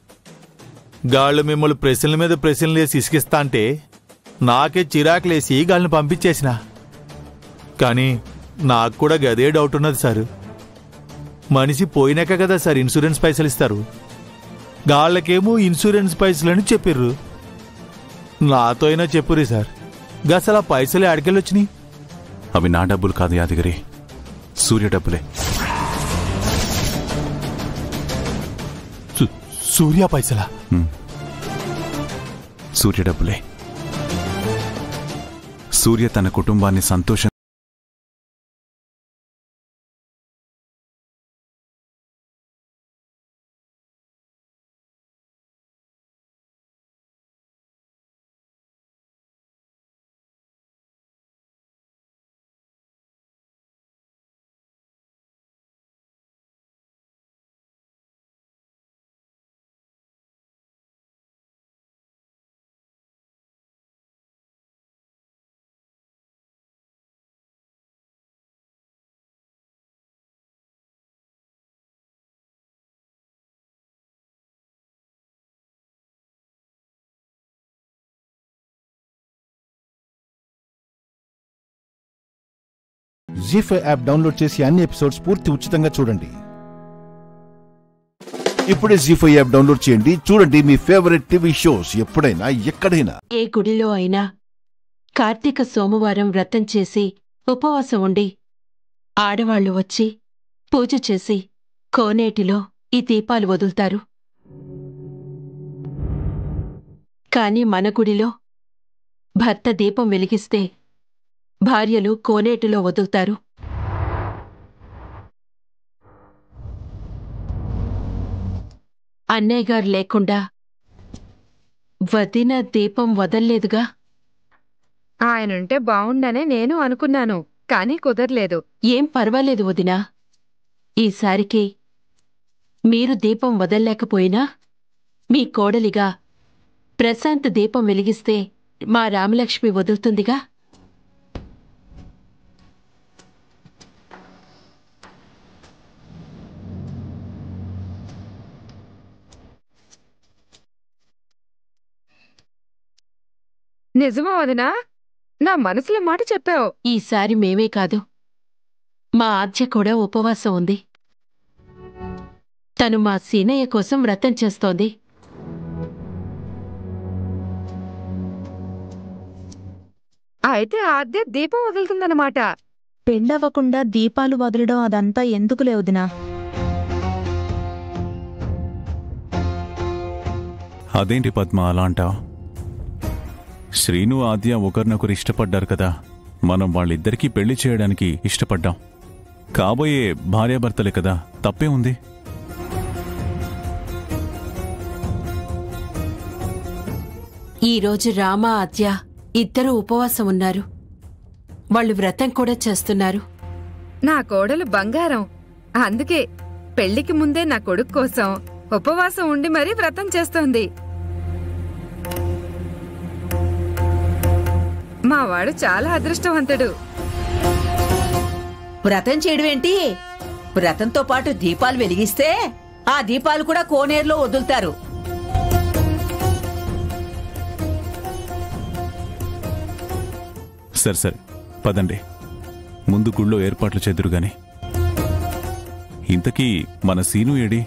గాళ్ళు మిమ్మల్ని ప్రశ్నల మీద ప్రశ్నలు వేసి ఇసుకిస్తా అంటే నాకే చిరాకులేసి గాళ్ళని పంపించేసిన. కానీ నాకు కూడా గదే డౌట్ ఉన్నది సార్. మనిషి పోయినాక కదా సార్ ఇన్సూరెన్స్ పైసలు ఇస్తారు. గాళ్ళకేమో ఇన్సూరెన్స్ పైసలని చెప్పిర్రు. నాతో అయినా చెప్పురే సార్, గసలు ఆ పైసలు ఆడికెళ్ళి వచ్చినాయి? అవి నా డబ్బులు కాదు యాదగిరి, సూర్య డబ్బులే. సూర్య పైసలా? సూర్య డబ్బులే. సూర్య తన కుటుంబాన్ని సంతోషం జీ5 యాప్ డౌన్లోడ్ చేసి అన్ని ఎపిసోడ్స్ పూర్తి ఉచితంగా చూడండి. ఇప్పుడే జీ5 యాప్ డౌన్లోడ్ చేయండి. చూడండి మీ ఫేవరెట్ టీవీ షోస్ ఎప్పుడైనా ఎక్కడైనా. ఏ గుడిలో అయినా కార్తీక సోమవారం వ్రతం చేసి ఉపవాసం ఉండి ఆడవాళ్లు వచ్చి పూజ చేసి కోనేటిలో ఈ దీపాలు వదులుతారు. కాని మన గుడిలో భర్త దీపం వెలిగిస్తే భార్యలు కోనేటిలో వదులుతారు. అన్నయ్యగారు లేకుండా వదిన దీపం వదల్లేదుగా. ఆయనుంటే బావుండనే నేను అనుకున్నాను, కానీ కుదరలేదు. ఏం పర్వాలేదు వదినా. ఈసారికి మీరు దీపం వదల్లేకపోయినా మీ కోడలిగా ప్రశాంత్ దీపం వెలిగిస్తే మా రామలక్ష్మి వదులుతుందిగా. నిజమా వదినా? నా మనసులో మాట చెప్పావు. ఈసారి మేమే కాదు, మా ఆద్య కూడా ఉపవాసం ఉంది. తను మా సీనయ్య కోసం వ్రతం చేస్తోంది. అయితే ఆద్య దీపం వదులుతుందన్నమాట. పెళ్ళవ్వకుండా దీపాలు వదలడం అదంతా ఎందుకులే వదినా. అదేంటి పద్మ అలా అంటావు? శ్రీను ఆద్య ఒకరినొకరు ఇష్టపడ్డారు కదా, మనం వాళ్ళిద్దరికీ పెళ్లి చేయడానికి ఇష్టపడ్డాం. కాబోయే భార్యాభర్తలే కదా, తప్పే ఉంది. ఈరోజు రామ ఆద్య ఇద్దరూ ఉపవాసం ఉన్నారు. వాళ్ళు వ్రతం కూడా చేస్తున్నారు. నా కోడలు బంగారం. అందుకే పెళ్లికి ముందే నా కొడుకు కోసం ఉపవాసం ఉండి మరీ వ్రతం చేస్తోంది. మావాడు చాలా అదృష్టవంతుడు. వ్రతం చేయడం ఏంటి? వ్రతంతో పాటు దీపాలు వెలిగిస్తే ఆ దీపాలు కూడా కోనేరులో వదులుతారు. సరే సరే పదండి, ముందు గుళ్ళో ఏర్పాట్లు చేదురుగాని. ఇంతకీ మన సీను ఏడి?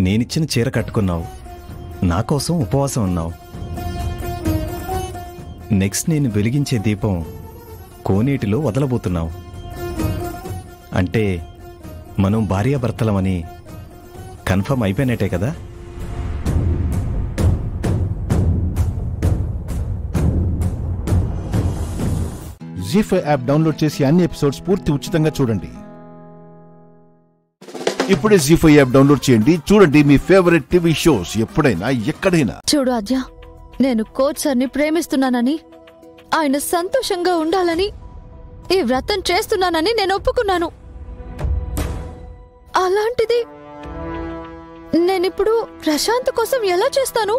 నేనిచ్చిన చీర కట్టుకున్నావు, నా కోసం ఉపవాసం ఉన్నావు. నెక్స్ట్ నేను వెలిగించే దీపం కోనేటిలో వదలబోతున్నావు. అంటే మనం భార్యాభర్తలమని కన్ఫర్మ్ అయిపోయినట్టే కదా? జీ5 యాప్ డౌన్లోడ్ చేసి అన్ని ఎపిసోడ్స్ పూర్తి ఉచితంగా చూడండి. ఇప్పుడే జీ5 యాప్ డౌన్లోడ్ చేయండి. చూడండి మీ ఫేవరెట్ టీవీ షోస్ ఎప్పుడైనా ఎక్కడైనా. చూడు ఆద్య, నేను కోచ్ సార్ని ప్రేమిస్తున్నానని, ఆయన సంతోషంగా ఉండాలని ఈ వ్రతం చేస్తున్నానని నేను ఒప్పుకున్నాను. అలాంటిది నేనిప్పుడు ప్రశాంత్ కోసం ఎలా చేస్తాను?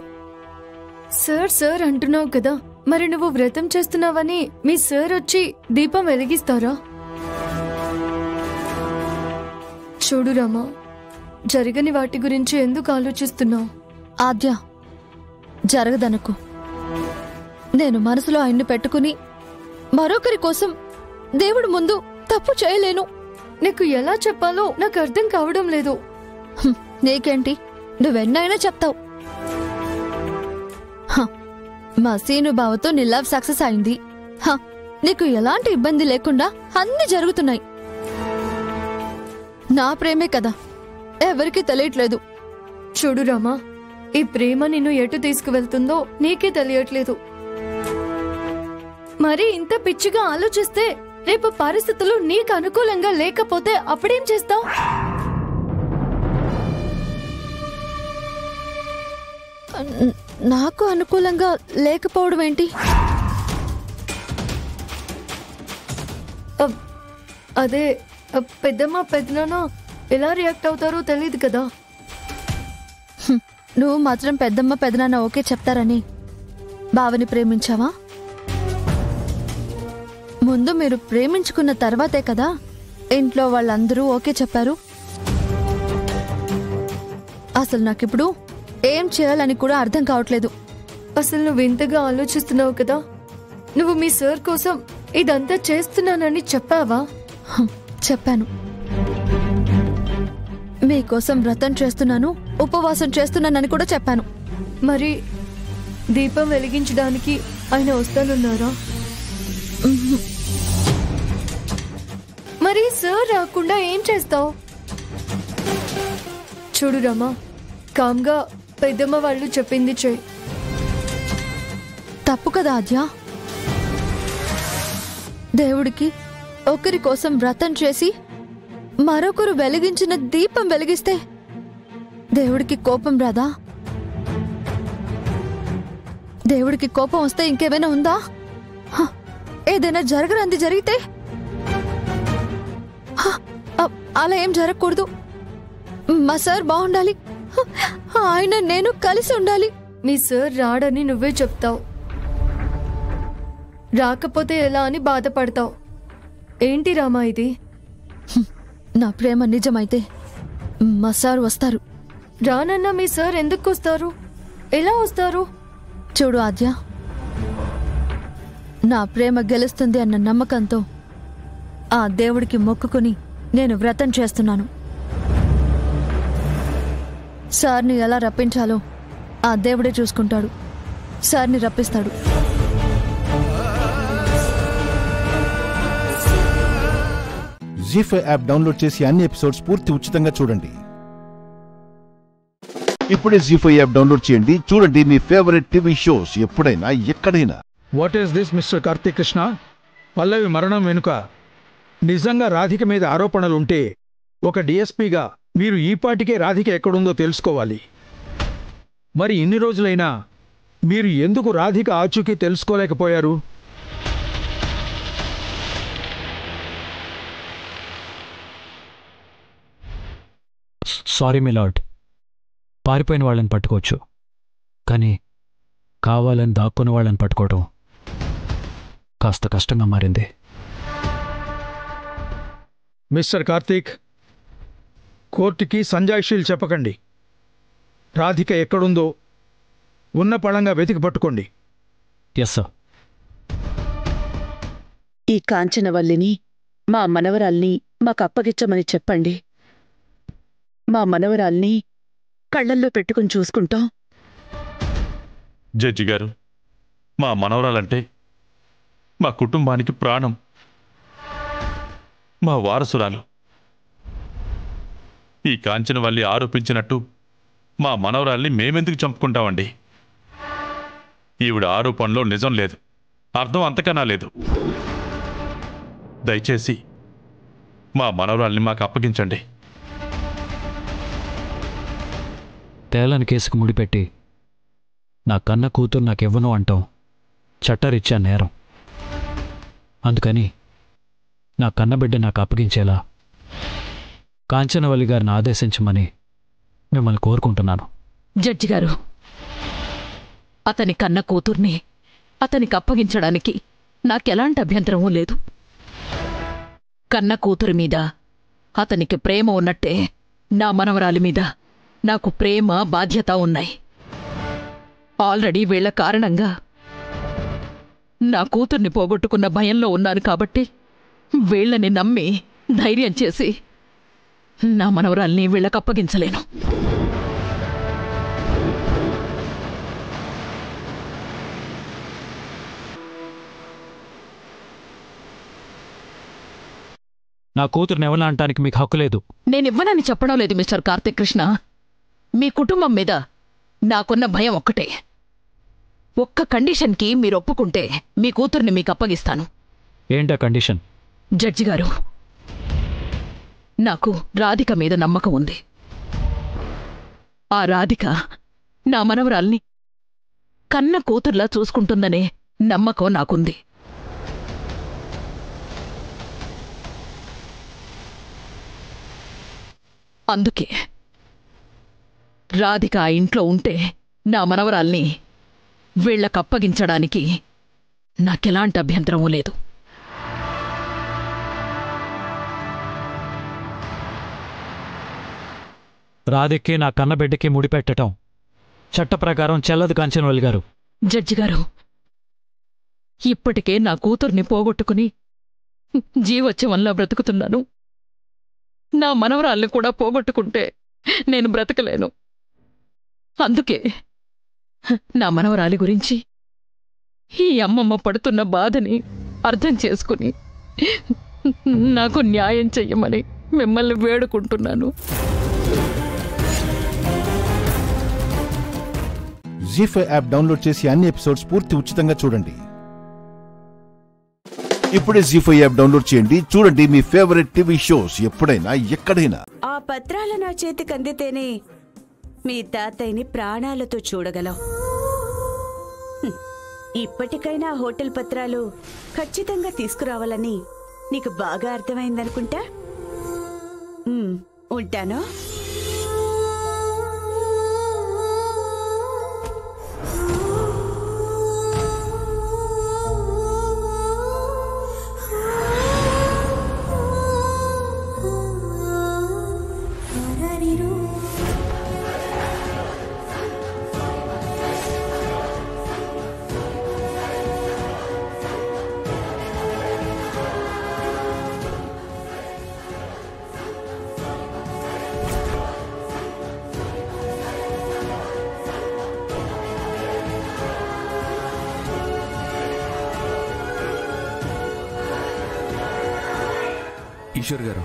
సార్ సార్ అంటున్నావు కదా, మరి నువ్వు వ్రతం చేస్తున్నావని మీ సార్ వచ్చి దీపం వెలిగిస్తారా? చూడు రామా, జరగని వాటి గురించి ఎందుకు ఆలోచిస్తున్నావు? ఆద్య, జరగదనకు. నేను మనసులో ఆయన్ని పెట్టుకుని మరొకరి కోసం దేవుడి ముందు తప్పు చేయలేను. నీకు ఎలా చెప్పాలో నాకు అర్థం కావడం లేదు. నీకేంటి, నువ్వెన్నైనా చెప్తావు. మా సీను బావతో నీ లవ్ సక్సెస్ అయింది. నీకు ఎలాంటి ఇబ్బంది లేకుండా అన్ని జరుగుతున్నాయి. నా ప్రేమే కదా, ఎవరికీ తెలియట్లేదు. చూడు రామా, ఈ ప్రేమ నిన్ను ఎటు తీసుకువెళ్తుందో నీకే తెలియట్లేదు. మరి ఇంత పిచ్చిగా ఆలోచిస్తే రేపు పరిస్థితులు నీకు అనుకూలంగా లేకపోతే అప్పుడేం చేస్తావు? నాకు అనుకూలంగా లేకపోవడం ఏంటి? అదే పెద్దమ్మ పెద్దనాన్న ఎలా రియాక్ట్ అవుతారో తెలియదు కదా. నువ్వు మాత్రం పెద్దమ్మ పెద్దనాన్న ఓకే చెప్తారని బావని ప్రేమించావా? ముందు మీరు ప్రేమించుకున్న తర్వాతే కదా ఇంట్లో వాళ్ళందరూ ఓకే చెప్పారు. అసలు నాకిప్పుడు ఏం చేయాలని కూడా అర్థం కావట్లేదు. అసలు నువ్వు ఇంతగా ఆలోచిస్తున్నావు కదా, నువ్వు మీ సార్ కోసం ఇదంతా చేస్తున్నానని చెప్పావా? చెప్పాను. మీకోసం వ్రతం చేస్తున్నాను, ఉపవాసం చేస్తున్నానని కూడా చెప్పాను. మరి దీపం వెలిగించడానికి ఆయన వస్తానున్నారా? మరి సార్ రాకుండా ఏం చేస్తావు? చూడు రమా, కామ్గా పెద్దమ్మ వాళ్ళు చెప్పింది చెయ్యి. తప్పు కదా ఆద్య. దేవుడికి ఒకరి కోసం వ్రతం చేసి మరొకరు వెలిగించిన దీపం వెలిగిస్తే దేవుడికి కోపం రాదా? దేవుడికి కోపం వస్తే ఇంకేమైనా ఉందా? ఏదైనా జరగనంది జరిగితే అలా ఏం జరగకూడదు. మా సార్ బాగుండాలి, ఆయన నేను కలిసి ఉండాలి. మీ సార్ రాడని నువ్వే చెప్తావు, రాకపోతే ఎలా అని బాధపడతావు. ఏంటి రామా ఇది? నా ప్రేమ నిజమైతే మా సార్ వస్తారు. రానన్నా మీ సార్ ఎందుకు వస్తారు? ఎలా వస్తారు? చూడు ఆద్య, నా ప్రేమ గెలుస్తుంది అన్న నమ్మకంతో ఆ దేవుడికి మొక్కుకుని నేను వ్రతం చేస్తున్నాను. సార్ని ఎలా రప్పించాలో ఆ దేవుడే చూసుకుంటాడు. సార్ని రప్పిస్తాడు. జీ5 యాప్ డౌన్లోడ్ చేసి అన్ని ఎపిసోడ్స్ పూర్తి ఉచితంగా చూడండి. ఇప్పుడే జీ5 యాప్ డౌన్లోడ్ చేయండి, చూడండి మీ ఫేవరెట్ టీవీ షోస్ ఎప్పుడైనా ఎక్కడైనా. What is this mister Karthik Krishna? Pallavi మరణం వెనుక నిజంగా రాధిక మీద ఆరోపణలుంటే ఒక డిఎస్పీగా మీరు ఈపాటికే రాధిక ఎక్కడుందో తెలుసుకోవాలి. మరి ఇన్ని రోజులైనా మీరు ఎందుకు రాధిక ఆచూకీ తెలుసుకోలేకపోయారు? సారీ మిలార్డ్, పారిపోయిన వాళ్ళని పట్టుకోవచ్చు, కానీ కావాలని దాక్కున్న వాళ్ళని పట్టుకోవడం కాస్త కష్టంగా మారింది. మిస్టర్ కార్తీక్, కోర్టుకి సంజాయిషీలు చెప్పకండి. రాధిక ఎక్కడుందో ఉన్న పళంగా వెతికి పట్టుకోండి. Yes sir. ఈ కాంచనవల్లిని, మా మనవరాల్ని మాకప్పగిచ్చమని చెప్పండి. మా మనవరాల్ని కళ్ళల్లో పెట్టుకుని చూసుకుంటాం. జడ్జి గారు, మా మనవరాలంటే మా కుటుంబానికి ప్రాణం, మా వారసురాలు. ఈ కాంచనవల్లి ఆరోపించినట్టు మా మనవరాల్ని మేమెందుకు చంపుకుంటామండి? ఈవిడ ఆరోపణలో నిజం లేదు, అర్థం అంతకన్నా లేదు. దయచేసి మా మనవరాల్ని మాకు అప్పగించండి. తేలని కేసుకు ముడిపెట్టి నా కన్న కూతురు నాకివ్వను అంటాం చట్టరీత్యా నేరం. అందుకని నా కన్నబిడ్డ నాకు అప్పగించేలా కాంచనవల్లి గారిని ఆదేశించమని మిమ్మల్ని కోరుకుంటున్నాను. జడ్జి గారు, అతని కన్న కూతుర్ని అతనికి అప్పగించడానికి నాకెలాంటి అభ్యంతరమూ లేదు. కన్న కూతురి మీద అతనికి ప్రేమ ఉన్నట్టే నా మనవరాలి మీద నాకు ప్రేమ, బాధ్యత ఉన్నాయి. ఆల్రెడీ వీళ్ల కారణంగా నా కూతుర్ని పోగొట్టుకున్న భయంలో ఉన్నాను కాబట్టి వీళ్ళని నమ్మి ధైర్యం చేసి నా మనవరాల్ని వీళ్ళకప్పగించలేను. నా కూతురుని ఎవరిని అనటానికి మీకు హక్కు లేదు. నేనివ్వనని చెప్పడం లేదు మిస్టర్ కార్తీక్ కృష్ణ. మీ కుటుంబం మీద నాకున్న భయం ఒక్కటే. ఒక్క కండిషన్కి మీరు ఒప్పుకుంటే మీ కూతుర్ని మీకు అప్పగిస్తాను. ఏంటా కండిషన్? జడ్జి గారు, నాకు రాధిక మీద నమ్మకం ఉంది. ఆ రాధిక నా మనవరాల్ని కన్న కూతుర్లా చూసుకుంటుందనే నమ్మకం నాకుంది. అందుకే రాధిక ఆ ఇంట్లో ఉంటే నా మనవరాల్ని వీళ్లకప్పగించడానికి నాకెలాంటి అభ్యంతరమూ లేదు. రాధిక్కి నా కన్నబిడ్డకి ముడిపెట్టడం చట్ట ప్రకారం చెల్లదు కాంచనవల్లి గారు. జడ్జి గారు, ఇప్పటికే నా కూతుర్ని పోగొట్టుకుని జీవోత్సవంలా బ్రతుకుతున్నాను. నా మనవరాల్ని కూడా పోగొట్టుకుంటే నేను బ్రతకలేను. అందుకే నా మనవరాలి గురించి ఈ అమ్మమ్మ పడుతున్న బాధని అర్థం చేసుకుని నాకు న్యాయం చెయ్యమని మిమ్మల్ని వేడుకుంటున్నాను. జీ5 యాప్ డౌన్లోడ్ చేసి అన్ని ఎపిసోడ్స్ పూర్తి ఉచితంగా చూడండి. ఇప్పుడే జీ5 యాప్ డౌన్లోడ్ చేయండి. చూడండి మీ ఫేవరెట్ టీవీ షోస్ ఎప్పుడైనా ఎక్కడైనా. ఆ పత్రాలు నా చేతికి అందితేనే మీ తాతయ్యని ప్రాణాలతో చూడగలం. ఇప్పటికైనా హోటల్ పత్రాలు ఖచ్చితంగా తీసుకురావాలని నీకు బాగా అర్థమైందనుకుంటా. ఉంటాను. ఈశ్వర్ గారు,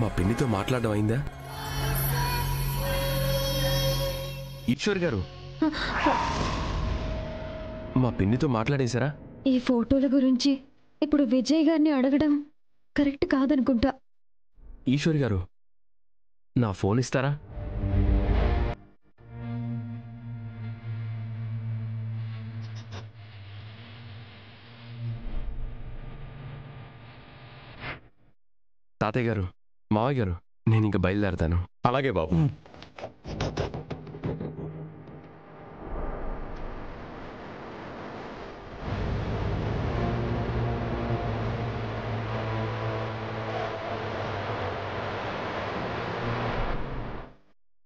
మా పిన్నితో మాట్లాడడం అయిందా? ఈశ్వర్ గారు, మా పిన్నితో మాట్లాడేశారా? ఈ ఫోటోల గురించి ఇప్పుడు విజయ్ గారిని అడగడం కరెక్ట్ కాదనుకుంటా. ఈశ్వర్ గారు, నా ఫోన్ ఇస్తారా? తాతయ్య గారు, మావయ్య గారు, నేను ఇంక బయలుదేరతాను. అలాగే బాబు.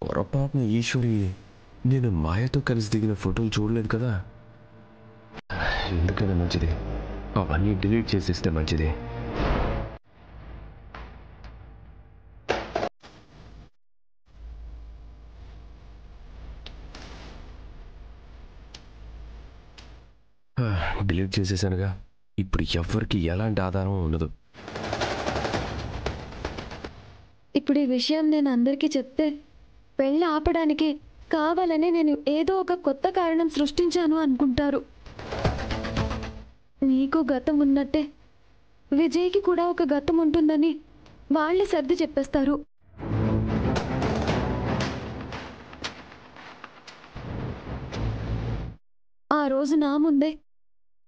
పొరపాటున ఈశ్వరి నేను మాయతో కలిసి దిగిన ఫోటోలు చూడలేదు కదా. ఎందుకైనా మంచిది అవన్నీ డిలీట్ చేసేస్తే మంచిది. డిలీట్ చేసేసానుగా. ఇప్పుడు ఎవ్వరికి ఎలాంటి ఆధారం ఉండదు. ఇప్పుడు ఈ విషయం నేను అందరికీ చెప్తే పెళ్ళి ఆపడానికి కావాలని నేను ఏదో ఒక కొత్త కారణం సృష్టించాను అనుకుంటారు. నీకు గతం ఉన్నట్టే విజయ్కి కూడా ఒక గతం ఉంటుందని వాళ్ళే సర్ది చెప్పేస్తారు. ఆ రోజు నా ముందే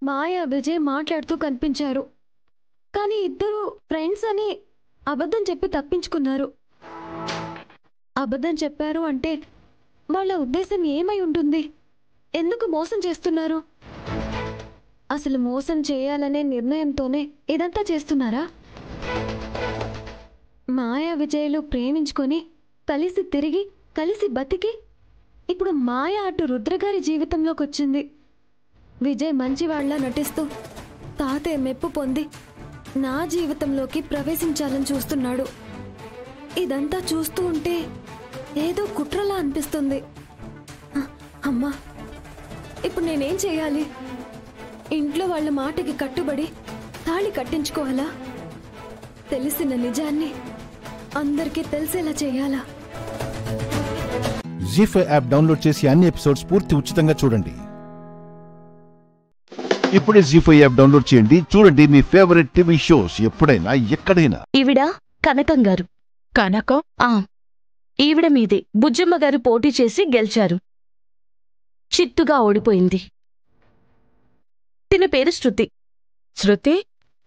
మాయ, విజయ్ మాట్లాడుతూ కనిపించారు. కానీ ఇద్దరు ఫ్రెండ్స్ అని అబద్ధం చెప్పి తప్పించుకున్నారు. అబద్ధం చెప్పారు అంటే వాళ్ళ ఉద్దేశం ఏమై ఉంటుంది? ఎందుకు మోసం చేస్తున్నారు? అసలు మోసం చేయాలనే నిర్ణయంతోనే ఇదంతా చేస్తున్నారా? మాయా విజయ్లు ప్రేమించుకొని కలిసి తిరిగి కలిసి బతికి ఇప్పుడు మాయ అటు రుద్రగారి జీవితంలోకి వచ్చింది. విజయ్ మంచివాళ్లా నటిస్తూ తాతయ్య మెప్పు పొంది నా జీవితంలోకి ప్రవేశించాలని చూస్తున్నాడు. ఇదంతా చూస్తూ ఉంటే ఏదో కుట్రలా అనిపిస్తుంది. అమ్మా, ఇప్పుడు నేనేం చేయాలి? ఇంట్లో వాళ్ళ మాటకి కట్టుబడి తాళి కట్టించుకోవాలా? తెలిసిన నిజాన్ని అందరికీ తెలిసేలా చేయాలా? జీ5 యాప్ డౌన్లోడ్ చేసి అన్ని ఎపిసోడ్స్ పూర్తి ఉచితంగా చూడండి. ఇప్పుడే జీ5 యాప్ డౌన్లోడ్ చేయండి. చూడండి మీ ఫేవరెట్ టీవీ షోస్ ఎప్పుడైనా ఎక్కడైనా. ఈవిడ కనకం గారు. కనకం? ఈవిడ మీదే బుజ్జమ్మ గారు పోటీ చేసి గెలిచారు. చిత్తుగా ఓడిపోయింది. తిన పేరు శృతి. శృతి?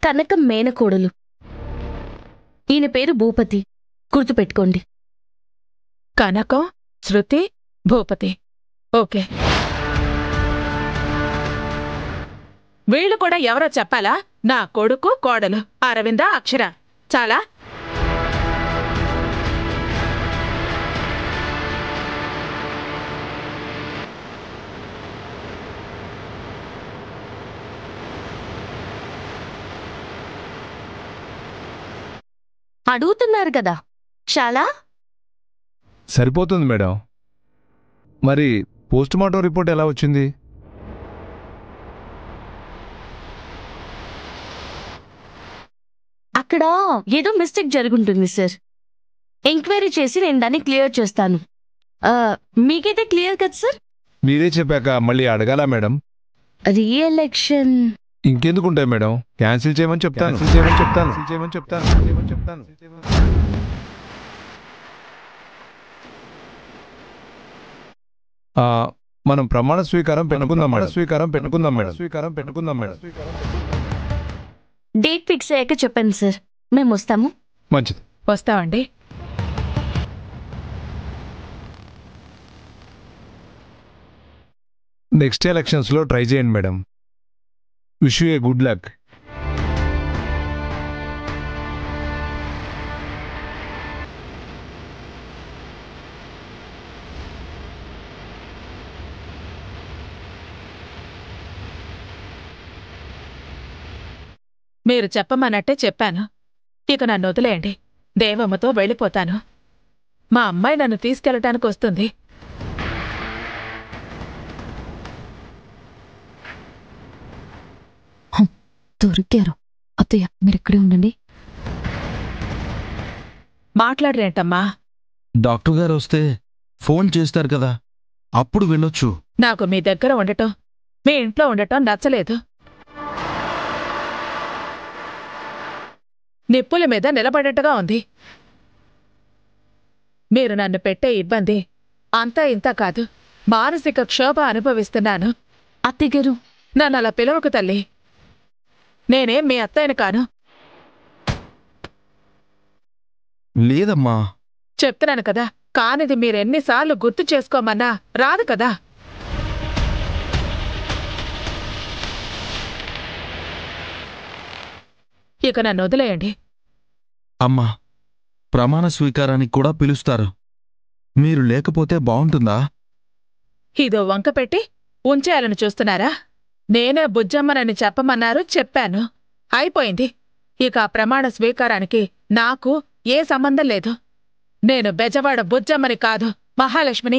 కనకం మేనకోడలు. ఈయన పేరు భూపతి. గుర్తుపెట్టుకోండి. కనకం, శృతి, భూపతి. ఓకే. వీళ్ళు కూడా ఎవరో చెప్పాలా? నా కొడుకు, కోడలు అరవింద, అక్షర. చాలా. అడుగుతున్నారు కదా, చాలా. సరిపోతుంది మేడం. మరి పోస్ట్ మార్టం రిపోర్ట్ ఎలా వచ్చింది? అక్కడ ఏదో మిస్టేక్ జరుగుంటుంది సార్. ఎంక్వైరీ చేసి నేను దాన్ని క్లియర్ చేస్తాను. మీకైతే క్లియర్ కదా సార్? మీరే చెప్పాక మళ్ళీ అడగాలా మేడం? రీఎలక్షన్ ఇంకెందుకుంటాయి మేడం? క్యాన్సిల్ చేయమని చెప్తాను. మనం ప్రమాణ స్వీకారం పెట్టుకుందాం మేడం. డేట్ ఫిక్స్ అయ్యాక చెప్పండి సార్, మేము వస్తాము. మంచిది. వస్తామండి. నెక్స్ట్ ఎలక్షన్స్లో ట్రై చేయండి madam. Wish you a good luck. మీరు చెప్పమన్నట్టే చెప్పాను. ఇక నన్ను వదిలేయండి. దేవమ్మతో వెళ్ళిపోతాను. మా అమ్మాయి నన్ను తీసుకెళ్ళటానికి వస్తుంది. దొరికారు. అత్తయ్య, మీరిక్కడే ఉండండి. మాట్లాడరేంటమ్మా? డాక్టర్ గారు వస్తే ఫోన్ చేస్తారు కదా, అప్పుడు వెళ్ళొచ్చు. నాకు మీ దగ్గర ఉండటం, మీ ఇంట్లో ఉండటం నచ్చలేదు. నిప్పుల మీద నిలబడేట్టుగా ఉంది. మీరు నన్ను పెట్టే ఇబ్బంది అంతా ఇంత కాదు. మానసిక క్షోభ అనుభవిస్తున్నాను. అత్తయ్యగారు, నన్ను అలా పిలవకు తల్లి. నేనేం మీ అత్తయ్యను కాను. లేదమ్మా, చెప్తున్నాను కదా, కానిది మీరెన్నిసార్లు గుర్తు చేసుకోమన్నా రాదు కదా. ఇక నన్ను వదిలేయండి. అమ్మా, ప్రమాణ స్వీకారానికి కూడా పిలుస్తారు. మీరు లేకపోతే బావుంటుందా? ఇదో వంక పెట్టి ఉంచేయాలని చూస్తున్నారా? నేనే బుజ్జమ్మనని చెప్పమన్నారు, చెప్పాను. అయిపోయింది. ఇక ఆ ప్రమాణ స్వీకారానికి నాకు ఏ సంబంధం లేదు. నేను బెజవాడ బుజ్జమ్మని కాదు, మహాలక్ష్మిని.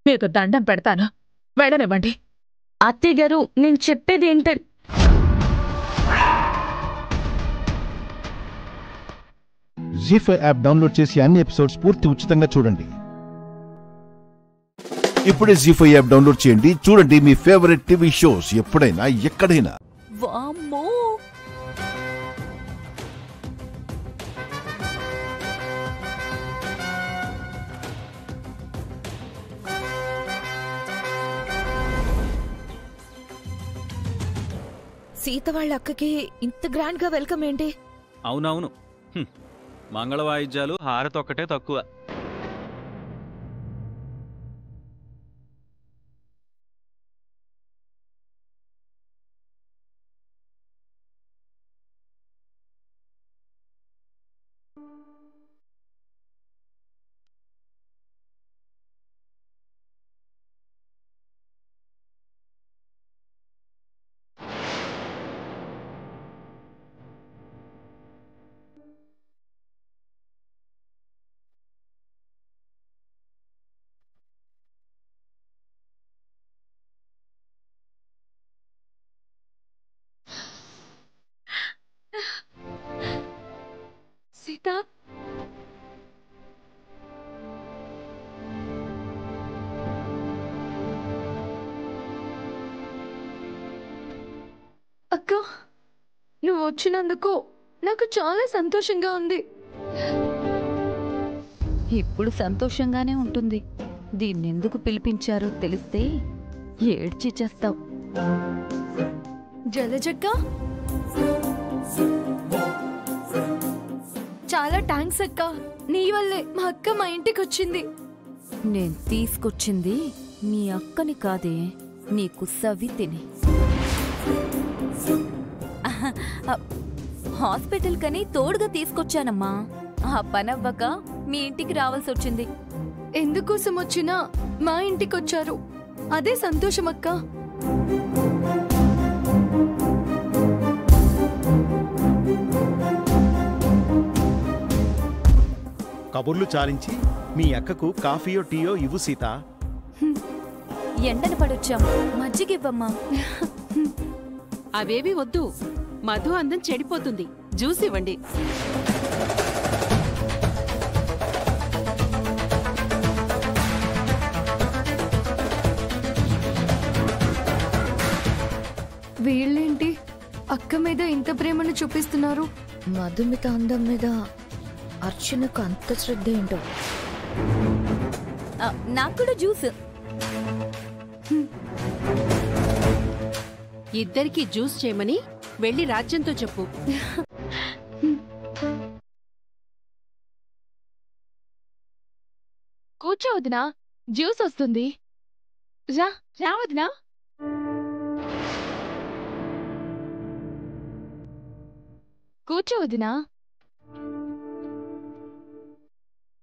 మీకు దండం పెడతాను, వెళ్ళనివ్వండి. అత్తయ్యగారు, నేను చెప్పేది ఏంటంటే, జీ5 యాప్ డౌన్లోడ్ చేసి అన్ని ఎపిసోడ్స్ పూర్తి ఉచితంగా చూడండి. ఇప్పుడే జీ5 యాప్ డౌన్లోడ్ చేయండి. చూడండి మీ ఫేవరెట్ టీవీ షోస్ ఎప్పుడైనా ఎక్కడైనా. వామ్మో, సీత వాళ్ళ అక్కకి ఇంత గ్రాండ్ గా వెల్కమ్ ఏంటి? అవునవును, మంగళ వాయిద్యాలు, హారతొక్కటే తక్కువ. అక్క, నువ్వు వచ్చినందుకు నాకు చాలా సంతోషంగా ఉంది. ఇప్పుడు సంతోషంగానే ఉంటుంది. దీన్నెందుకు పిలిపించారో తెలిస్తే ఏడ్చి చేస్తావు. జలజక్క, చాలా థ్యాంక్స్ అక్క. నీ వల్లే మా అక్క మా ఇంటికి వచ్చింది. నేను తీసుకొచ్చింది మీ అక్కని కాదే, నీకు సవితిని. హాస్పిటల్ కని తోడుగా తీసుకొచ్చానమ్మా. ఆ పనవ్వక మీ ఇంటికి రావాల్సి వచ్చింది. ఎందుకోసం వచ్చినా మా ఇంటికి వచ్చారు, అదే సంతోషం అక్క. కబుర్లు చాలించి మీ అక్కకు కాఫీయో టీయో ఇవ్వు సీత. ఎండన పడొచ్చాం, మజ్జిగివ్వమ్మా. అవేవి వద్దు, మధు అందం చెడిపోతుంది. జ్యూస్ ఇవ్వండి. వీళ్ళేంటి అక్క మీద ఇంత ప్రేమను చూపిస్తున్నారు? మధుమిత అందం మీద అర్చనకు అంత శ్రద్ధ ఏంటో. నాకు కూడా జ్యూస్. ఇద్దరికి జ్యూస్ చేయమని వెళ్ళి రాజ్యంతో చెప్పు. కూర్చో వదినా, జ్యూస్ వస్తుంది. రా రా వదినా. కూర్చో వదినా.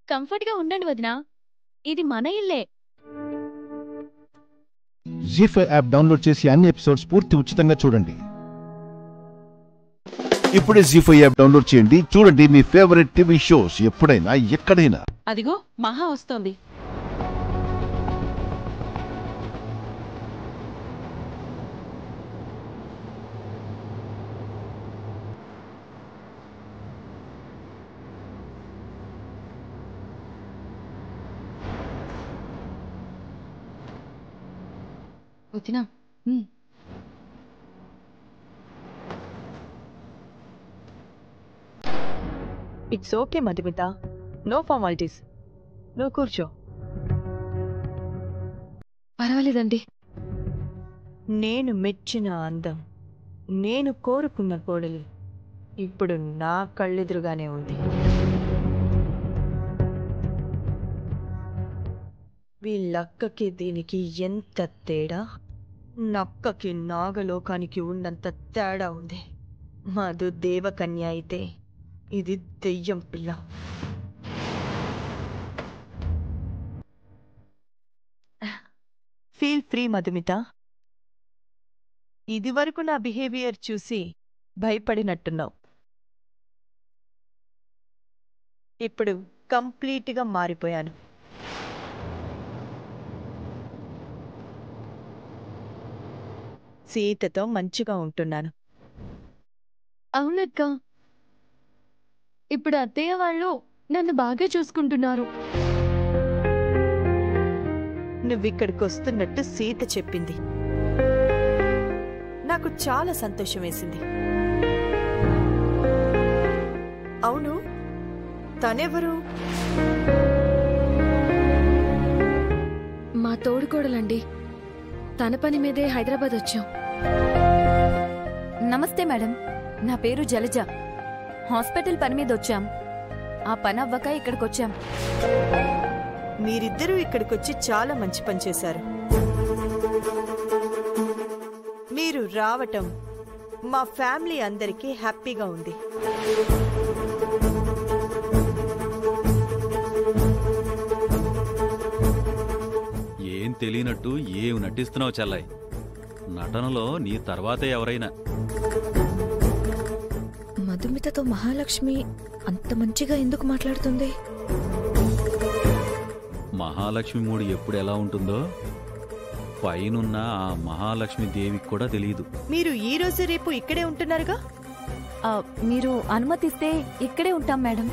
కంఫర్ట్ గా ఉండండి వదినా, ఇది మన ఇల్లే. జీ5 యాప్ డౌన్లోడ్ చేసి అన్ని ఎపిసోడ్స్ పూర్తి ఉచితంగా చూడండి. ఇప్పుడే జీ5 యాప్ డౌన్లోడ్ చేయండి. చూడండి మీ ఫేవరెట్ టీవీ షోస్ ఎప్పుడైనా ఎక్కడైనా. అదిగో మహా వస్తోంది. వదినా, it's okay Madhumita, no formalities. నువ్వు కూర్చో. పర్వాలేదండి. నేను మెచ్చిన అందం, నేను కోరుకున్న కోడలు ఇప్పుడు నా కళ్ళెదురుగానే ఉంది. వీళ్ళక్కకి దీనికి ఎంత తేడా, నక్కకి నాగలోకానికి ఉన్నంత తేడా ఉంది. మధు దేవకన్య అయితే ఇది దెయ్యం పిల్ల. Feel free Madhumita. ఇదివరకు నా బిహేవియర్ చూసి భయపడినట్టున్నావు. ఇప్పుడు కంప్లీట్గా మారిపోయాను. సీతతో మంచిగా ఉంటున్నాను. అవునక్క, ఇప్పుడు అత్తయ్య వాళ్ళు నన్ను బాగా చూసుకుంటున్నారు. నువ్విక్కడికి వస్తున్నట్టు సీత చెప్పింది. నాకు చాలా సంతోషం వేసింది. అవును, తనెవరు? మా తోడుకోడలండి. తన పని మీదే హైదరాబాద్ వచ్చాం. నమస్తే మేడం, నా పేరు జలజ. హాస్పిటల్ పని మీద వచ్చాం. ఆ పని అవ్వక ఇక్కడికొచ్చాం. మీరిద్దరూ ఇక్కడికొచ్చి చాలా మంచి పని చేశారు. మీరు రావటం మా ఫ్యామిలీ అందరికీ హ్యాపీగా ఉంది. ఏం తెలియనట్టు ఏం నటిస్తున్నావు చెల్లాయ్? నటనలో నీ తర్వాతే ఎవరైనా. మధుమితతో మహాలక్ష్మి అంత మంచిగా ఎందుకు మాట్లాడుతుంది? మహాలక్ష్మి మూడు ఎప్పుడు ఎలా ఉంటుందో పైనున్న ఆ మహాలక్ష్మి దేవికి కూడా తెలియదు. మీరు ఈ రోజు రేపు ఇక్కడే ఉంటున్నారుగా? మీరు అనుమతిస్తే ఇక్కడే ఉంటాం మేడం.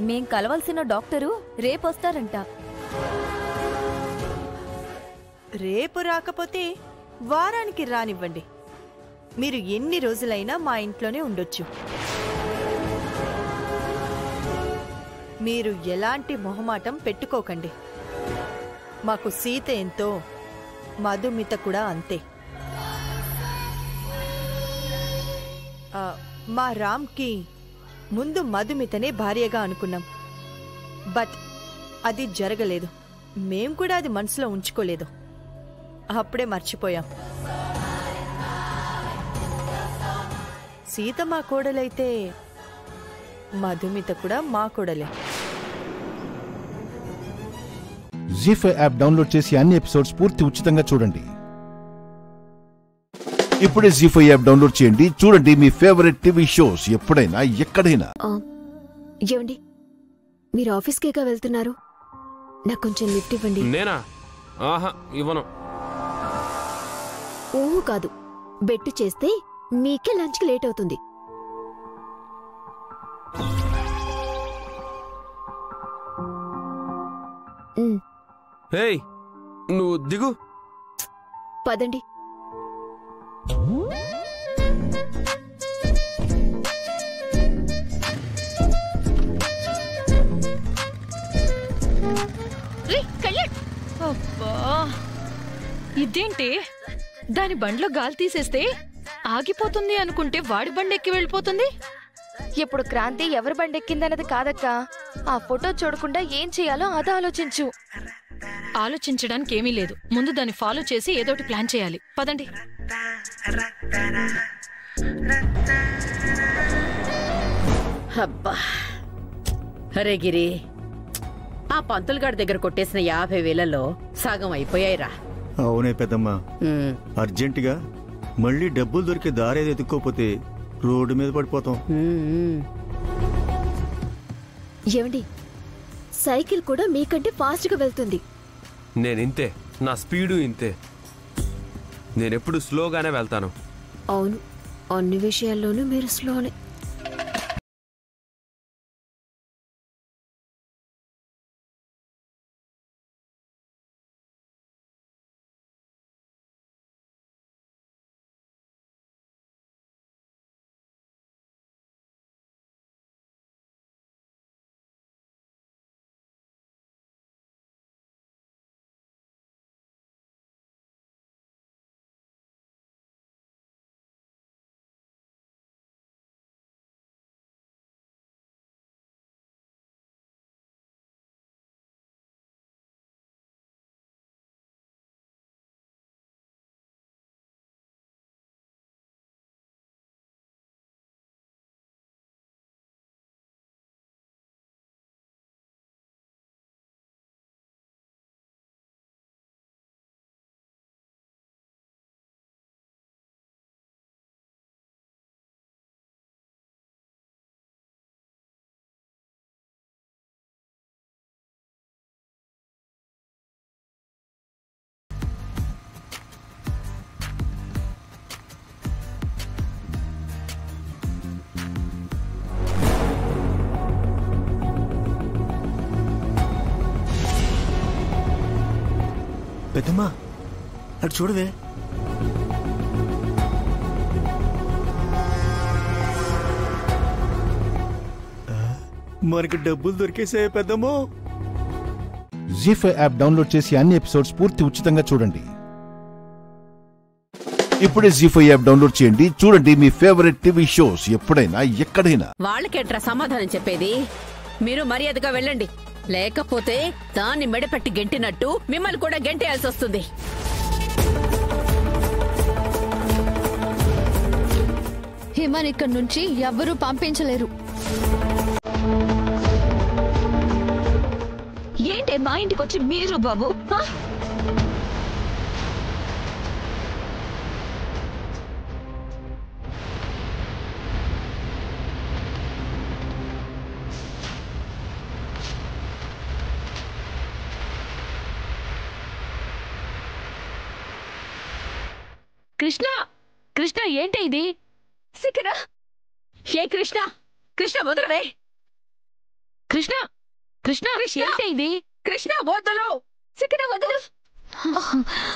మేం కలవాల్సిన డాక్టరు రేపొస్తారంట. రేపు రాకపోతే వారానికి రానివ్వండి. మీరు ఎన్ని రోజులైనా మా ఇంట్లోనే ఉండొచ్చు. మీరు ఎలాంటి మొహమాటం పెట్టుకోకండి. మాకు సీత ఎంతో, మధుమిత కూడా అంతే. మా రామ్కి ముందు మధుమితనే భార్యగా అనుకున్నాం. బట్ అది జరగలేదు. మేం కూడా అది మనసులో ఉంచుకోలేదు. అప్పుడే మర్చిపోయాం. సీత మా కోడలైతే మధుమిత కూడా మా కోడలే. జీ5 యాప్ డౌన్లోడ్ చేసి అన్ని ఎపిసోడ్స్ పూర్తి ఉచితంగా చూడండి. ఇప్పుడే జీ5 యాప్ డౌన్లోడ్ చేయండి. చూడండి మీ ఫేవరెట్ టీవీ షోస్ ఎప్పుడైనా ఎక్కడైనా. ఏమండి, మీరు ఆఫీస్కేగా వెళ్తున్నారు? నాకు కొంచెం లిఫ్ట్ ఇవ్వండి. నేనా? ఆహా, ఇవ్వను. ఊహు కాదు, బెట్టు చేస్తే మీకే లంచ్కి లేట్ అవుతుంది. ఏయ్, నువ్వు దిగు. పదండి. అబ్బా, ఇదేంటి? దాని బండ్లో గాలి తీసేస్తే ఆగిపోతుంది అనుకుంటే వాడి బండెక్కి వెళ్ళిపోతుంది. ఇప్పుడు క్రాంతి ఎవరి బండెక్కిందన్నది కాదక్క, ఆ ఫోటో చూడకుండా ఏం చేయాలో అది ఆలోచించు. ఆలోచించడానికి ఏమీ లేదు, ముందు దాన్ని ఫాలో చేసి ఏదోటి ప్లాన్ చేయాలి. పదండి. అబ్బా, అరే గిరి, ఆ పంతులుగాడి దగ్గర కొట్టేసిన 50,000లో సగం అయిపోయాయిరా. అవునే పెద్దమ్మా, అర్జెంటుగా మళ్ళీ డబ్బులు దొరికే దారేది ఎదుక్కోపోతే రోడ్డు మీద పడిపోతాం. ఏమండి, సైకిల్ కూడా మీకంటే ఫాస్ట్గా వెళ్తుంది. నేనింతే, నా స్పీడు ఇంతే. నేనెప్పుడు స్లోగానే వెళ్తాను. అవును, అన్ని విషయాల్లోనూ మీరు స్లోనే. పెద్దమ్మా, అటు చూడవే. మనకి డబ్బులు దొరికేసాయి పెద్దమ్మో. జీ5 యాప్ డౌన్లోడ్ చేసి అన్ని ఎపిసోడ్స్ పూర్తి ఉచితంగా చూడండి. ఇప్పుడే జీ5 యాప్ డౌన్లోడ్ చేయండి. చూడండి మీ ఫేవరెట్ టీవీ షోస్ ఎప్పుడైనా ఎక్కడైనా. వాళ్ళకేట్రా సమాధానం చెప్పేది? మీరు మర్యాదగా వెళ్ళండి, లేకపోతే దాన్ని మెడపెట్టి గెంటినట్టు మిమ్మల్ని కూడా గెంటేయాల్సి వస్తుంది. హిమన్ ఇక్కడి నుంచి ఎవ్వరూ పంపించలేరు. ఏంటే మా ఇంటికి వచ్చి మీరు బాబు? కృష్ణ కృష్ణ ఏంటి ఇది? శిఖర ఏ కృష్ణ కృష్ణ వదలవే. కృష్ణ కృష్ణ ఏంటి ఇది? కృష్ణ వదలు. శిఖర వదలు.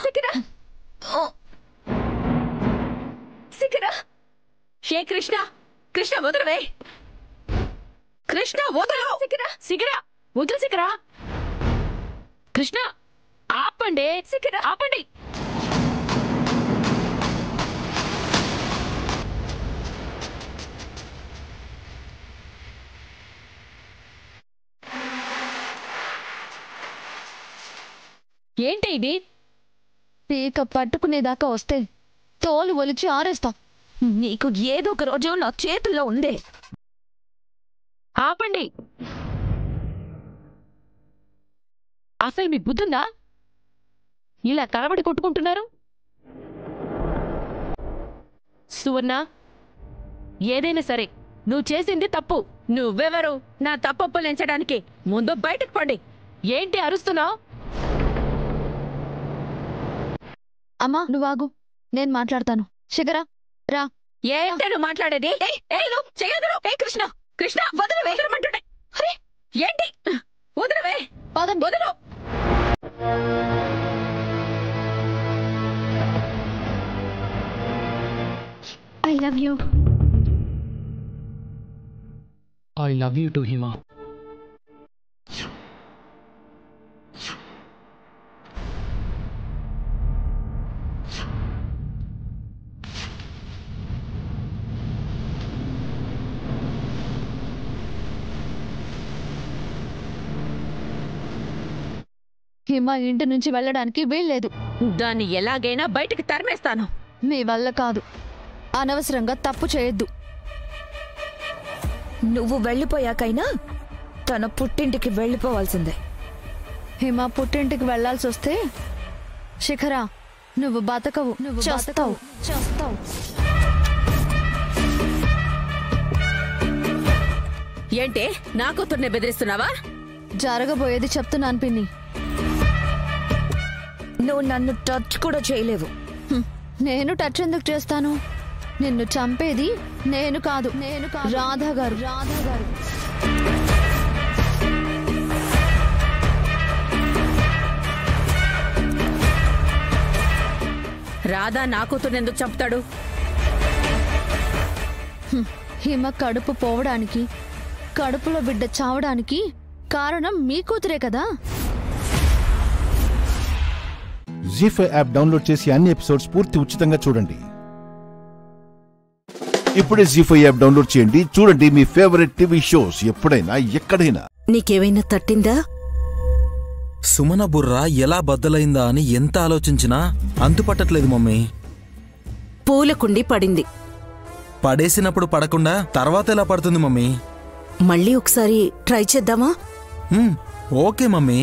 శిఖర శిఖర ఏ కృష్ణ కృష్ణ వదలవే. కృష్ణ వదలు. శిఖర శిఖర వదలు. శిఖర కృష్ణ ఆపండి. శిఖర ఆపండి. ఏంటి ఇది? పీక పట్టుకునేదాకా వస్తే తోలు ఒలిచి ఆరేస్తాం. నీకు ఏదో ఒక రోజు నా చేతుల్లో ఉందే. ఆపండి. అసలు మీ బుద్ధుందా? ఇలా కలబడి కొట్టుకుంటున్నారు. సువర్ణ, ఏదైనా సరే నువ్వు చేసింది తప్పు. నువ్వెవరు నా తప్పొప్పులించడానికి? ముందు బయటకు పండి. ఏంటి అరుస్తున్నావు? అమ్మా నువ్వాగు, నేను మాట్లాడతాను. శిఖర రా. ఏంటే నువ్వు మాట్లాడేది? చేయదురు. కృష్ణ కృష్ణ వదలవే. వదలమంటుండే. అరే ఏంటి? వదలవే. వదలు. I love you. I love you too, Hima. హిమ ఇంటి నుంచి వెళ్ళడానికి వీల్లేదు. దాన్ని ఎలాగైనా బయటికి తరిమేస్తాను. మీ వల్ల కాదు. అనవసరంగా తప్పు చేయొద్దు. నువ్వు వెళ్ళిపోయాకైనా తన పుట్టింటికి వెళ్ళిపోవాల్సిందే. హిమ పుట్టింటికి వెళ్లాల్సి వస్తే శిఖర నువ్వు బతకవు. నువ్వు చేస్తావు. ఏంటే నా కూతుర్నే బెదిరిస్తున్నావా? జరగబోయేది చెప్తున్నాను పిన్ని. నువ్వు నన్ను టచ్ కూడా చేయలేవు. నేను టచ్ ఎందుకు చేస్తాను? నిన్ను చంపేది నేను కాదు. రాధా గారు. రాధా నా కూతుర్ని ఎందుకు చంపుతాడు? హిమ కడుపు పోవడానికి, కడుపులో బిడ్డ చావడానికి కారణం మీ కూతురే కదా. జీ5 యాప్ డౌన్లోడ్ చేసి అన్ని ఎపిసోడ్స్ పూర్తి ఉచితంగా చూడండి. ఇప్పుడే జీ5 యాప్ డౌన్లోడ్ చేయండి. చూడండి మీ ఫేవరెట్ టీవీ షోస్ ఎప్పుడైనా ఎక్కడైనా. నీకేమైనా తట్టిందా? సుమన బుర్ర ఎలా బద్దలైందా అని ఎంత ఆలోచించినా అంతుపట్టట్లేదు మమ్మీ. పూలకుండి పడింది. పడేసినప్పుడు పడకుండా తర్వాత ఎలా పడుతుంది మమ్మీ? మళ్ళీ ఒకసారి ట్రై చేద్దామా? ఓకే మమ్మీ,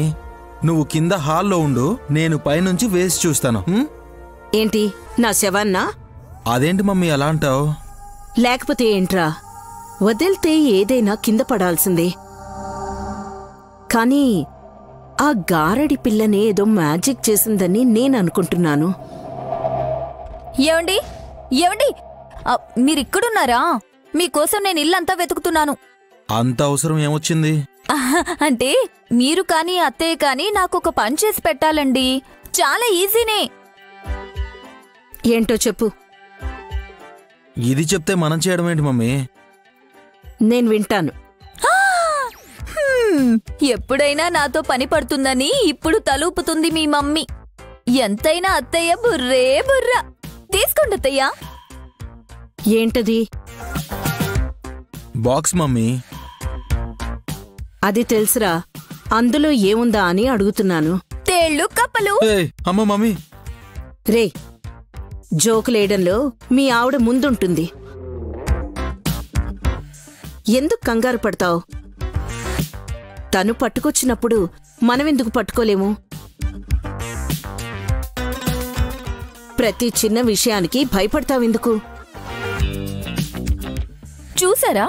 నువ్వు కింద హాల్లో ఉండు, నేను పైనుంచి వేసి చూస్తాను. ఏంటి నా శవాన్నా? అదేంటి మమ్మీ అలా అంటావు? లేకపోతే ఏంట్రా, వదిలితే ఏదైనా కింద పడాల్సిందే. కానీ ఆ గారడి పిల్లని ఏదో మ్యాజిక్ చేసిందని నేననుకుంటున్నాను. ఏమండి ఏమండి, మీరిక్కడున్నారా? మీకోసం నేను ఇల్లంతా వెతుకుతున్నాను. అంత అవసరం ఏమొచ్చింది? అంటే మీరు కానీ అత్తయ్య కానీ నాకొక పని చేసి పెట్టాలండి. చాలా ఈజీనే. ఏంటో చెప్పు. ఇది చెప్తే మనం చేయడం ఏంటి మమ్మీ? నేను వింటాను. ఎప్పుడైనా నాతో పని పడుతుందని ఇప్పుడు తలూపుతుంది మీ మమ్మీ. ఎంతైనా అత్తయ్య బుర్రే బుర్ర. తీసుకోండి అత్తయ్య. ఏంటది? Box mummy. అది తెలుసురా, అందులో ఏముందా అని అడుగుతున్నాను. తేళ్ళు కప్పలు. అమ్మ మమ్మీ. రే, జోకులేయడంలో మీ ఆవిడ ముందుంటుంది. ఎందుకు కంగారు పడతావు? తను పట్టుకొచ్చినప్పుడు మనమెందుకు పట్టుకోలేము? ప్రతి చిన్న విషయానికి భయపడతావెందుకు? చూసారా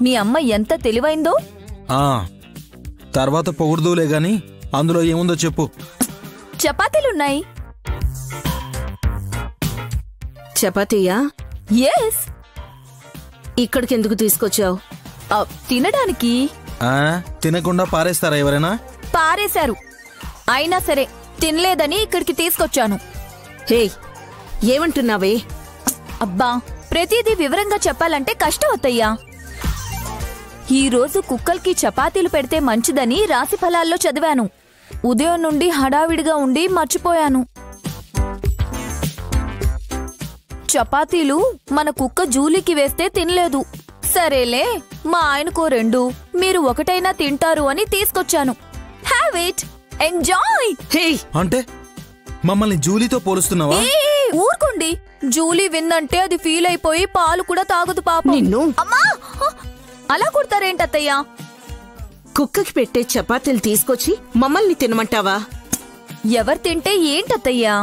మీ అమ్మ ఎంత తెలివైందో? తర్వాత పొగుడుదూలే గాని అందులో ఏముందో చెప్పు. చపాతీలున్నాయి. చపాతీయా? ఎస్. ఇక్కడికి ఎందుకు తీసుకొచ్చావు? తినడానికి. తినకుండా పారేస్తారా ఎవరైనా? పారేశారు. అయినా సరే తినలేదని ఇక్కడికి తీసుకొచ్చాను. హే, ఏమంటున్నావే? అబ్బా, ప్రతిదీ వివరంగా చెప్పాలంటే కష్టం అత్తయ్యా. ఈ రోజు కుక్కల్కి చపాతీలు పెడితే మంచిదని రాశి ఫలాల్లో చదివాను. ఉదయం నుండి హడావిడిగా ఉండి మర్చిపోయాను. చపాతీలు మన కుక్క జూలీకి వేస్తే తినలేదు. సరేలే, మా ఆయనకో 2, మీరు ఒకటైనా తింటారు అని తీసుకొచ్చాను. Have it, enjoy. అంటే మమ్మల్ని జూలీతో పోలుస్తున్నావా? ఊరుకోండి. జూలీ విందంటే అది ఫీల్ అయిపోయి పాలు కూడా తాగదు పాపం. నిన్ను అమ్మా, అలా కుడతారేంటత్తయ్యా? కుక్కకి పెట్టే చపాతీలు తీసుకొచ్చి మమ్మల్ని తినమంటావా? ఎవరు తింటే ఏంటత్తయ్యా?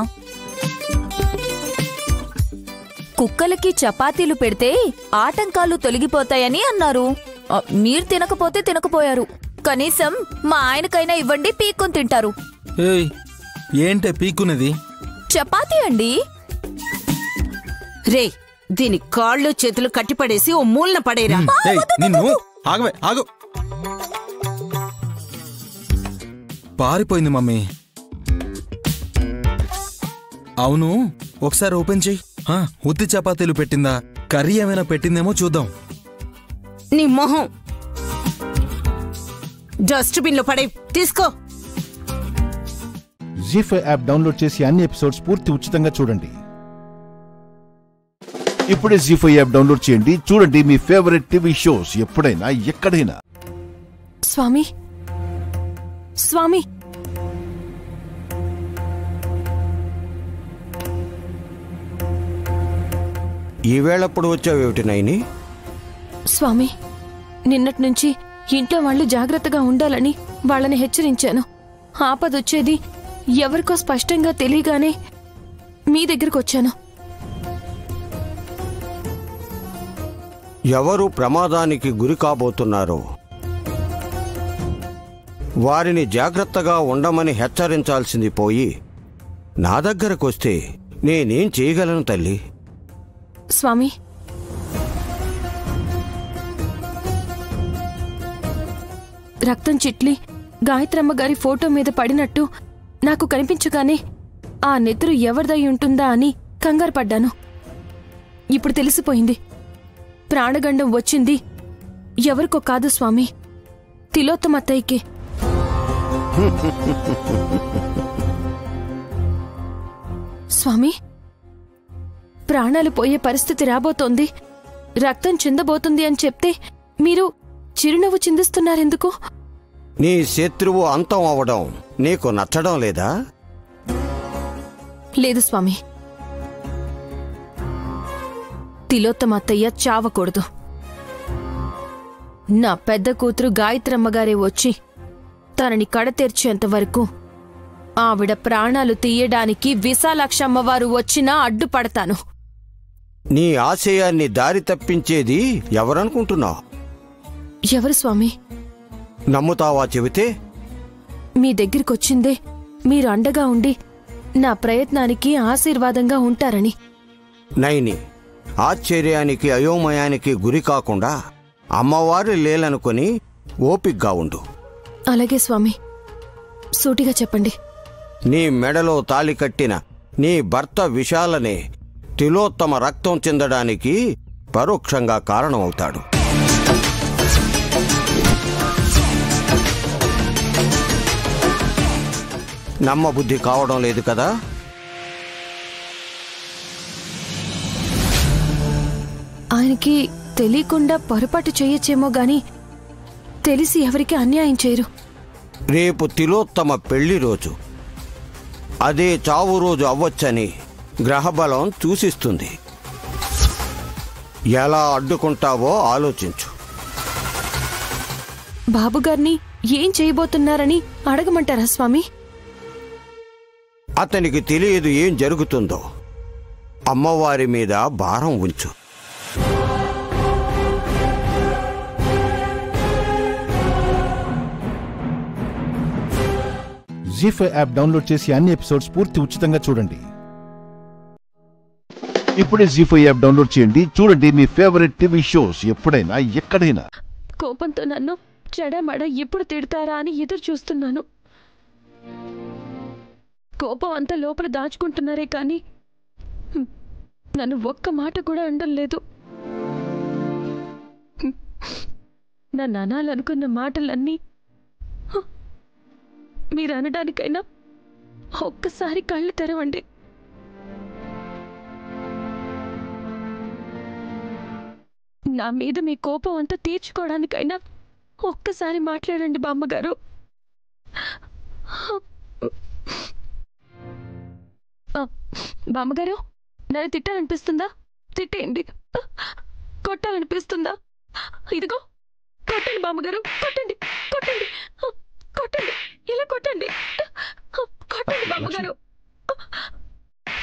కుక్కలకి చపాతీలు పెడితే ఆటంకాలు తొలగిపోతాయని అన్నారు. మీరు తినకపోతే తినకపోయారు. కనీసం మా ఆయనకైనా ఇవ్వండి, పీక్కుని తింటారు. ఏంటే పీక్కునేది? చపాతీ అండి. రే, దీని కాళ్ళు చేతులు కట్టిపడేసి ఓ మూలన పడేరా. నిన్ను ఆగవే, ఆగు. పారిపోయింది మమ్మీ. అవును, ఒకసారి ఓపెన్ చెయ్యి. ఉత్తి చపాతీలు పెట్టిందా, కర్రీ ఏమైనా పెట్టిందేమో చూద్దాం. నీ మొహం డస్ట్బిన్ లో పడే. తీసుకో. జీ5 యాప్ డౌన్లోడ్ చేసి అన్ని ఎపిసోడ్స్ పూర్తి ఉచితంగా చూడండి. ఇప్పుడే జీ5 యాప్ డౌన్లోడ్ చేయండి. చూడండి మీ ఫేవరెట్ టీవీ షోస్ ఎప్పుడైనా ఎక్కడైనా. స్వామి, స్వామి, ఈవేళప్పుడు వచ్చావేమిటి నైని? స్వామి, నిన్నటి నుంచి ఇంట్లో వాళ్ళు జాగ్రత్తగా ఉండాలని వాళ్ళని హెచ్చరించాను. ఆపదొచ్చేది ఎవరికో స్పష్టంగా తెలియగానే మీ దగ్గరకు వచ్చాను. ఎవరు ప్రమాదానికి గురి కాబోతున్నారో వారిని జాగ్రత్తగా ఉండమని హెచ్చరించాల్సింది పోయి నా దగ్గరకొస్తే నేనేం చేయగలను తల్లి? స్వామి, రక్తం చిట్లి గాయత్రమ్మ గారి ఫోటో మీద పడినట్టు నాకు కనిపించగానే ఆ నెత్తురు ఎవరిదై ఉంటుందా అని కంగారు పడ్డాను. ఇప్పుడు తెలిసిపోయింది. ప్రాణగండం వచ్చింది ఎవరికో కాదు స్వామి, తిలోత్తమత్తయ్యకే. స్వామి, ప్రాణాలు పోయే పరిస్థితి రాబోతోంది, రక్తం చిందబోతుంది అని చెప్తే మీరు చిరునవ్వు చిందిస్తున్నారెందుకు? నీ శత్రువు అంతం అవడం నీకు నచ్చడం లేదా? లేదు స్వామి, తిలోత్తమత్తయ్య చావకూడదు. నా పెద్ద కూతురు గాయత్రమ్మగారే వచ్చి తనని కడతీర్చేంతవరకు ఆవిడ ప్రాణాలు తీయడానికి విశాలాక్షమ్మవారు వచ్చినా అడ్డుపడతాను. నీ ఆశయాన్ని దారి తప్పించేది ఎవరనుకుంటున్నావు? ఎవరు స్వామి? నమ్ముతావా చెబితే? మీ దగ్గరికొచ్చిందే మీరు అండగా ఉండి నా ప్రయత్నానికి ఆశీర్వాదంగా ఉంటారని. నైని, ఆశ్చర్యానికి అయోమయానికి గురి కాకుండా అమ్మవారి లేలనుకొని ఓపిగ్గా ఉండు. అలాగే స్వామి, సూటిగా చెప్పండి. నీ మెడలో తాళి కట్టిన నీ భర్త విశాలనే తిలోత్తమ రక్తం చెందడానికి పరోక్షంగా కారణమవుతాడు. నమ్మబుద్ధి కావడం లేదు కదా? ఆయనకి తెలియకుండా పొరపాటు చేయొచ్చేమో గాని తెలిసి ఎవరికి అన్యాయం చేయరు. రేపు తిలోత్తమ పెళ్లి రోజు. అదే చావు రోజు అవ్వొచ్చని గ్రహబలం సూచిస్తుంది. ఎలా అడ్డుకుంటావో ఆలోచించు. బాబుగారిని ఏం చేయబోతున్నారని అడగమంటారా స్వామి? అతనికి తెలియదు ఏం జరుగుతుందో. అమ్మవారి మీద భారం ఉంచు. జీ5 యాప్ డౌన్లోడ్ చేసి అన్ని ఎపిసోడ్స్ పూర్తి ఉచితంగా చూడండి. ఇప్పుడే జీ5 యాప్ డౌన్లోడ్ చేయండి. చూడండి మీ ఫేవరెట్ టీవీ షోస్ ఎప్పుడైనా ఎక్కడైనా. కోపంతో నన్ను చెడమడ ఎప్పుడు తిడతారా అని ఎదురు చూస్తున్నాను. కోపం అంతా లోపల దాచుకుంటున్నారే కానీ నన్ను ఒక్క మాట కూడా అనలేదు. నన్ను అనాలనుకున్న మాటలన్నీ మీరు అనడానికైనా ఒక్కసారి కళ్ళు తెరవండి. నా మీద మీ కోపం అంతా తీర్చుకోవడానికైనా ఒక్కసారి మాట్లాడండి బామ్మగారు. బామ్మగారు, నన్ను తిట్టాలనిపిస్తుందా? తిట్టేయండి. కొట్టాలనిపిస్తుందా? ఇదిగో కొట్టండి బామ్మగారు, కొట్టండి కొట్టండి కొట్టండి, ఇలా కొట్టండి. కొట్టండి బామ్మగారు,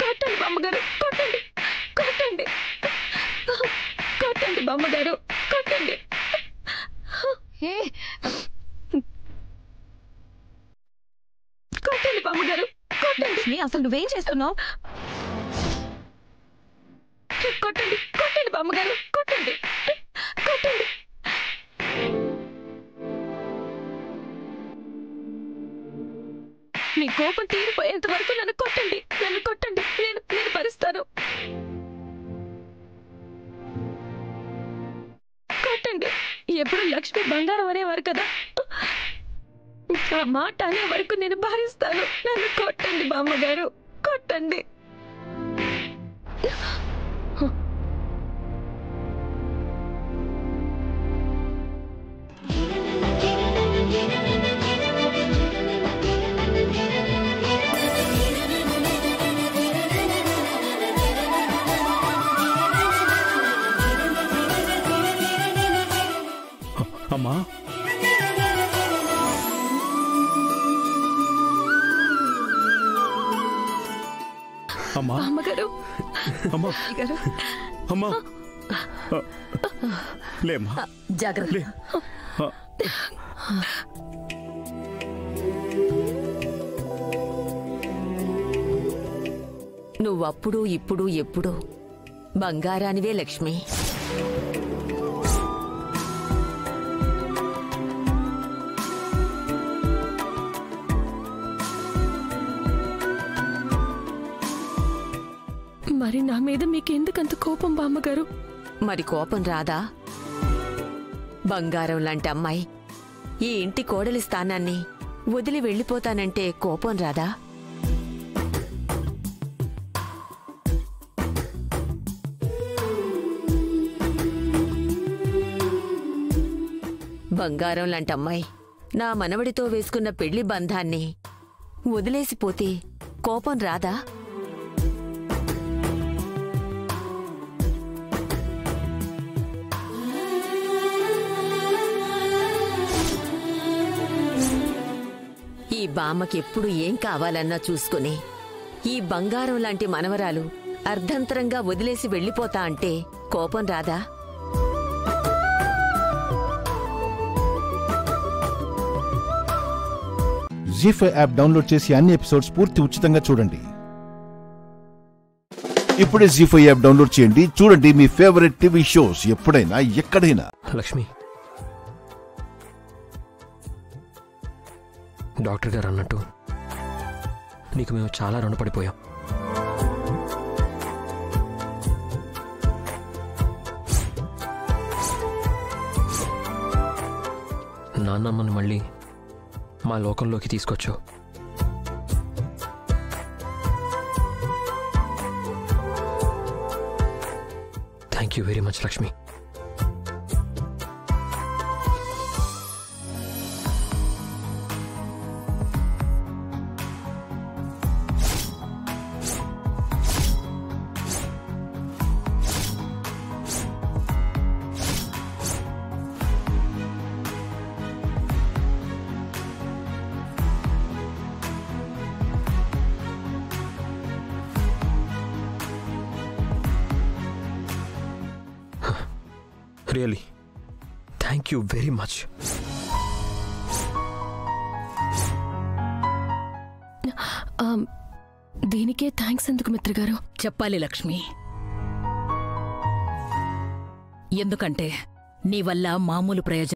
కొట్టండి బామ్మగారు, కొట్టండి కొట్టండి కొట్టండి బామ్మగారు, కొట్టండి. కొట్టండి బామ్మగారు, కొట్టండి. అసలు నువ్వేం చేస్తున్నావు? కొట్టండి కొట్టండి బామ్మగారు, కొట్టండి కొట్టండి. మీ కోపం తీరిపోయేంత వరకు నన్ను కొట్టండి, నన్ను కొట్టండి. నేను భరిస్తాను. కొట్టండి. ఎప్పుడు లక్ష్మి బంగారం అనేవారు కదా, ఆ మాట అనే వరకు నేను భరిస్తాను. నన్ను కొట్టండి బామ్మగారు, కొట్టండి. అమ్మా, అమ్మా, అమ్మగారు, అమ్మా, అమ్మా, లేమ్మా, జాగ్రత్త. నువ్వప్పుడు ఇప్పుడు ఎప్పుడు బంగారానివే లక్ష్మి. మరి నా మీద మీకెందుకంత కోపం బామ్మగారు? మరి కోపం రాదా? బంగారం లాంటి అమ్మాయి ఈ ఇంటి కోడలి స్థానాన్ని వదిలి వెళ్ళిపోతానంటే కోపం రాదా? బంగారం లాంటి అమ్మాయి నా మనవడితో వేసుకున్న పెళ్లి బంధాన్ని వదిలేసిపోతే కోపం రాదా? ఈ బామ్మకెప్పుడు ఏం కావాలన్నా చూసుకుని ఈ బంగారం లాంటి మనవరాలు అర్ధంతరంగా వదిలేసి వెళ్ళిపోతా అంటే కోపం రాదా? జీ5 యాప్ డౌన్లోడ్ చేసి అన్ని ఎపిసోడ్స్ పూర్తి ఉచితంగా చూడండి. ఇప్పుడే జీ5 యాప్ డౌన్లోడ్ చేయండి. చూడండి మీ ఫేవరెట్ టీవీ షోస్ ఎప్పుడైనా ఎక్కడైనా. లక్ష్మి, డాక్టర్ గారు అన్నట్టు నీకు మేము చాలా రుణపడిపోయాం. నాన్నమ్మని మళ్ళీ మా లోకంలోకి తీసుకొచ్చావు. Thank you very much Lakshmi. Really thank you very much. దీనికే థ్యాంక్స్ ఎందుకు మిత్రగారు? చెప్పాలి లక్ష్మి. ఎందుకంటే నీ వల్ల మామూలు ప్రయోజనం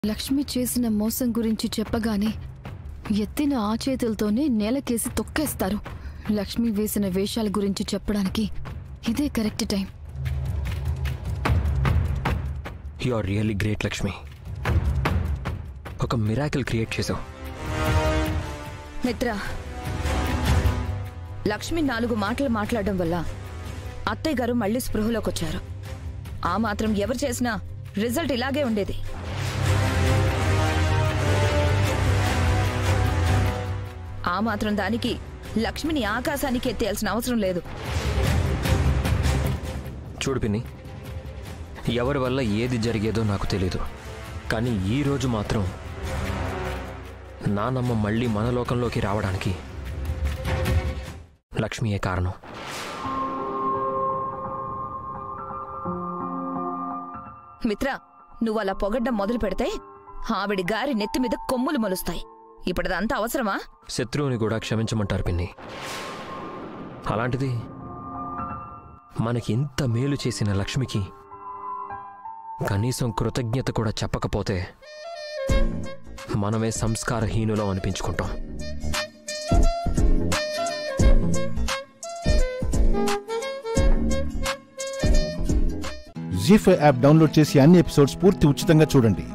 లక్ష్మి చేసిన మోసం గురించి చెప్పగానే ఎత్తిన ఆ చేతులతోనే నేలకేసి తొక్కేస్తారు. లక్ష్మి వేసిన వేషాల గురించి చెప్పడానికి ఇదే correct time. You are really great Lakshmi. ఒక మిరాకిల్ క్రియేట్ చేసావు. మిత్ర, లక్ష్మి 4 మాటలు మాట్లాడడం వల్ల అత్తయ్య గారు మళ్ళీ స్పృహలోకి వచ్చారు. ఆ మాత్రం ఎవరు చేసినా రిజల్ట్ ఇలాగే ఉండేది. ఆ మాత్రం దానికి లక్ష్మిని ఆకాశానికి ఎత్తేయాల్సిన అవసరం లేదు. చూడు పిన్ని, ఎవరి వల్ల ఏది జరిగేదో నాకు తెలీదు, కానీ ఈరోజు మాత్రం నానమ్మ మళ్ళీ మన లోకంలోకి రావడానికి లక్ష్మియే కారణం. మిత్ర, నువ్వు అలా పొగడ్డం మొదలు పెడితే ఆవిడి గారి నెత్తి మీద కొమ్ములు మొలుస్తాయి. ఇప్పుడదంతా అవసరమా? శత్రువుని కూడా క్షమించమంటారు పిన్ని. అలాంటిది మనకి ఇంత మేలు చేసిన లక్ష్మికి కనీసం కృతజ్ఞత కూడా చెప్పకపోతే మనమే సంస్కారహీనులో అనిపించుకుంటాం. జీ5 యాప్ డౌన్లోడ్ చేసి అన్ని ఎపిసోడ్స్ పూర్తి ఉచితంగా చూడండి.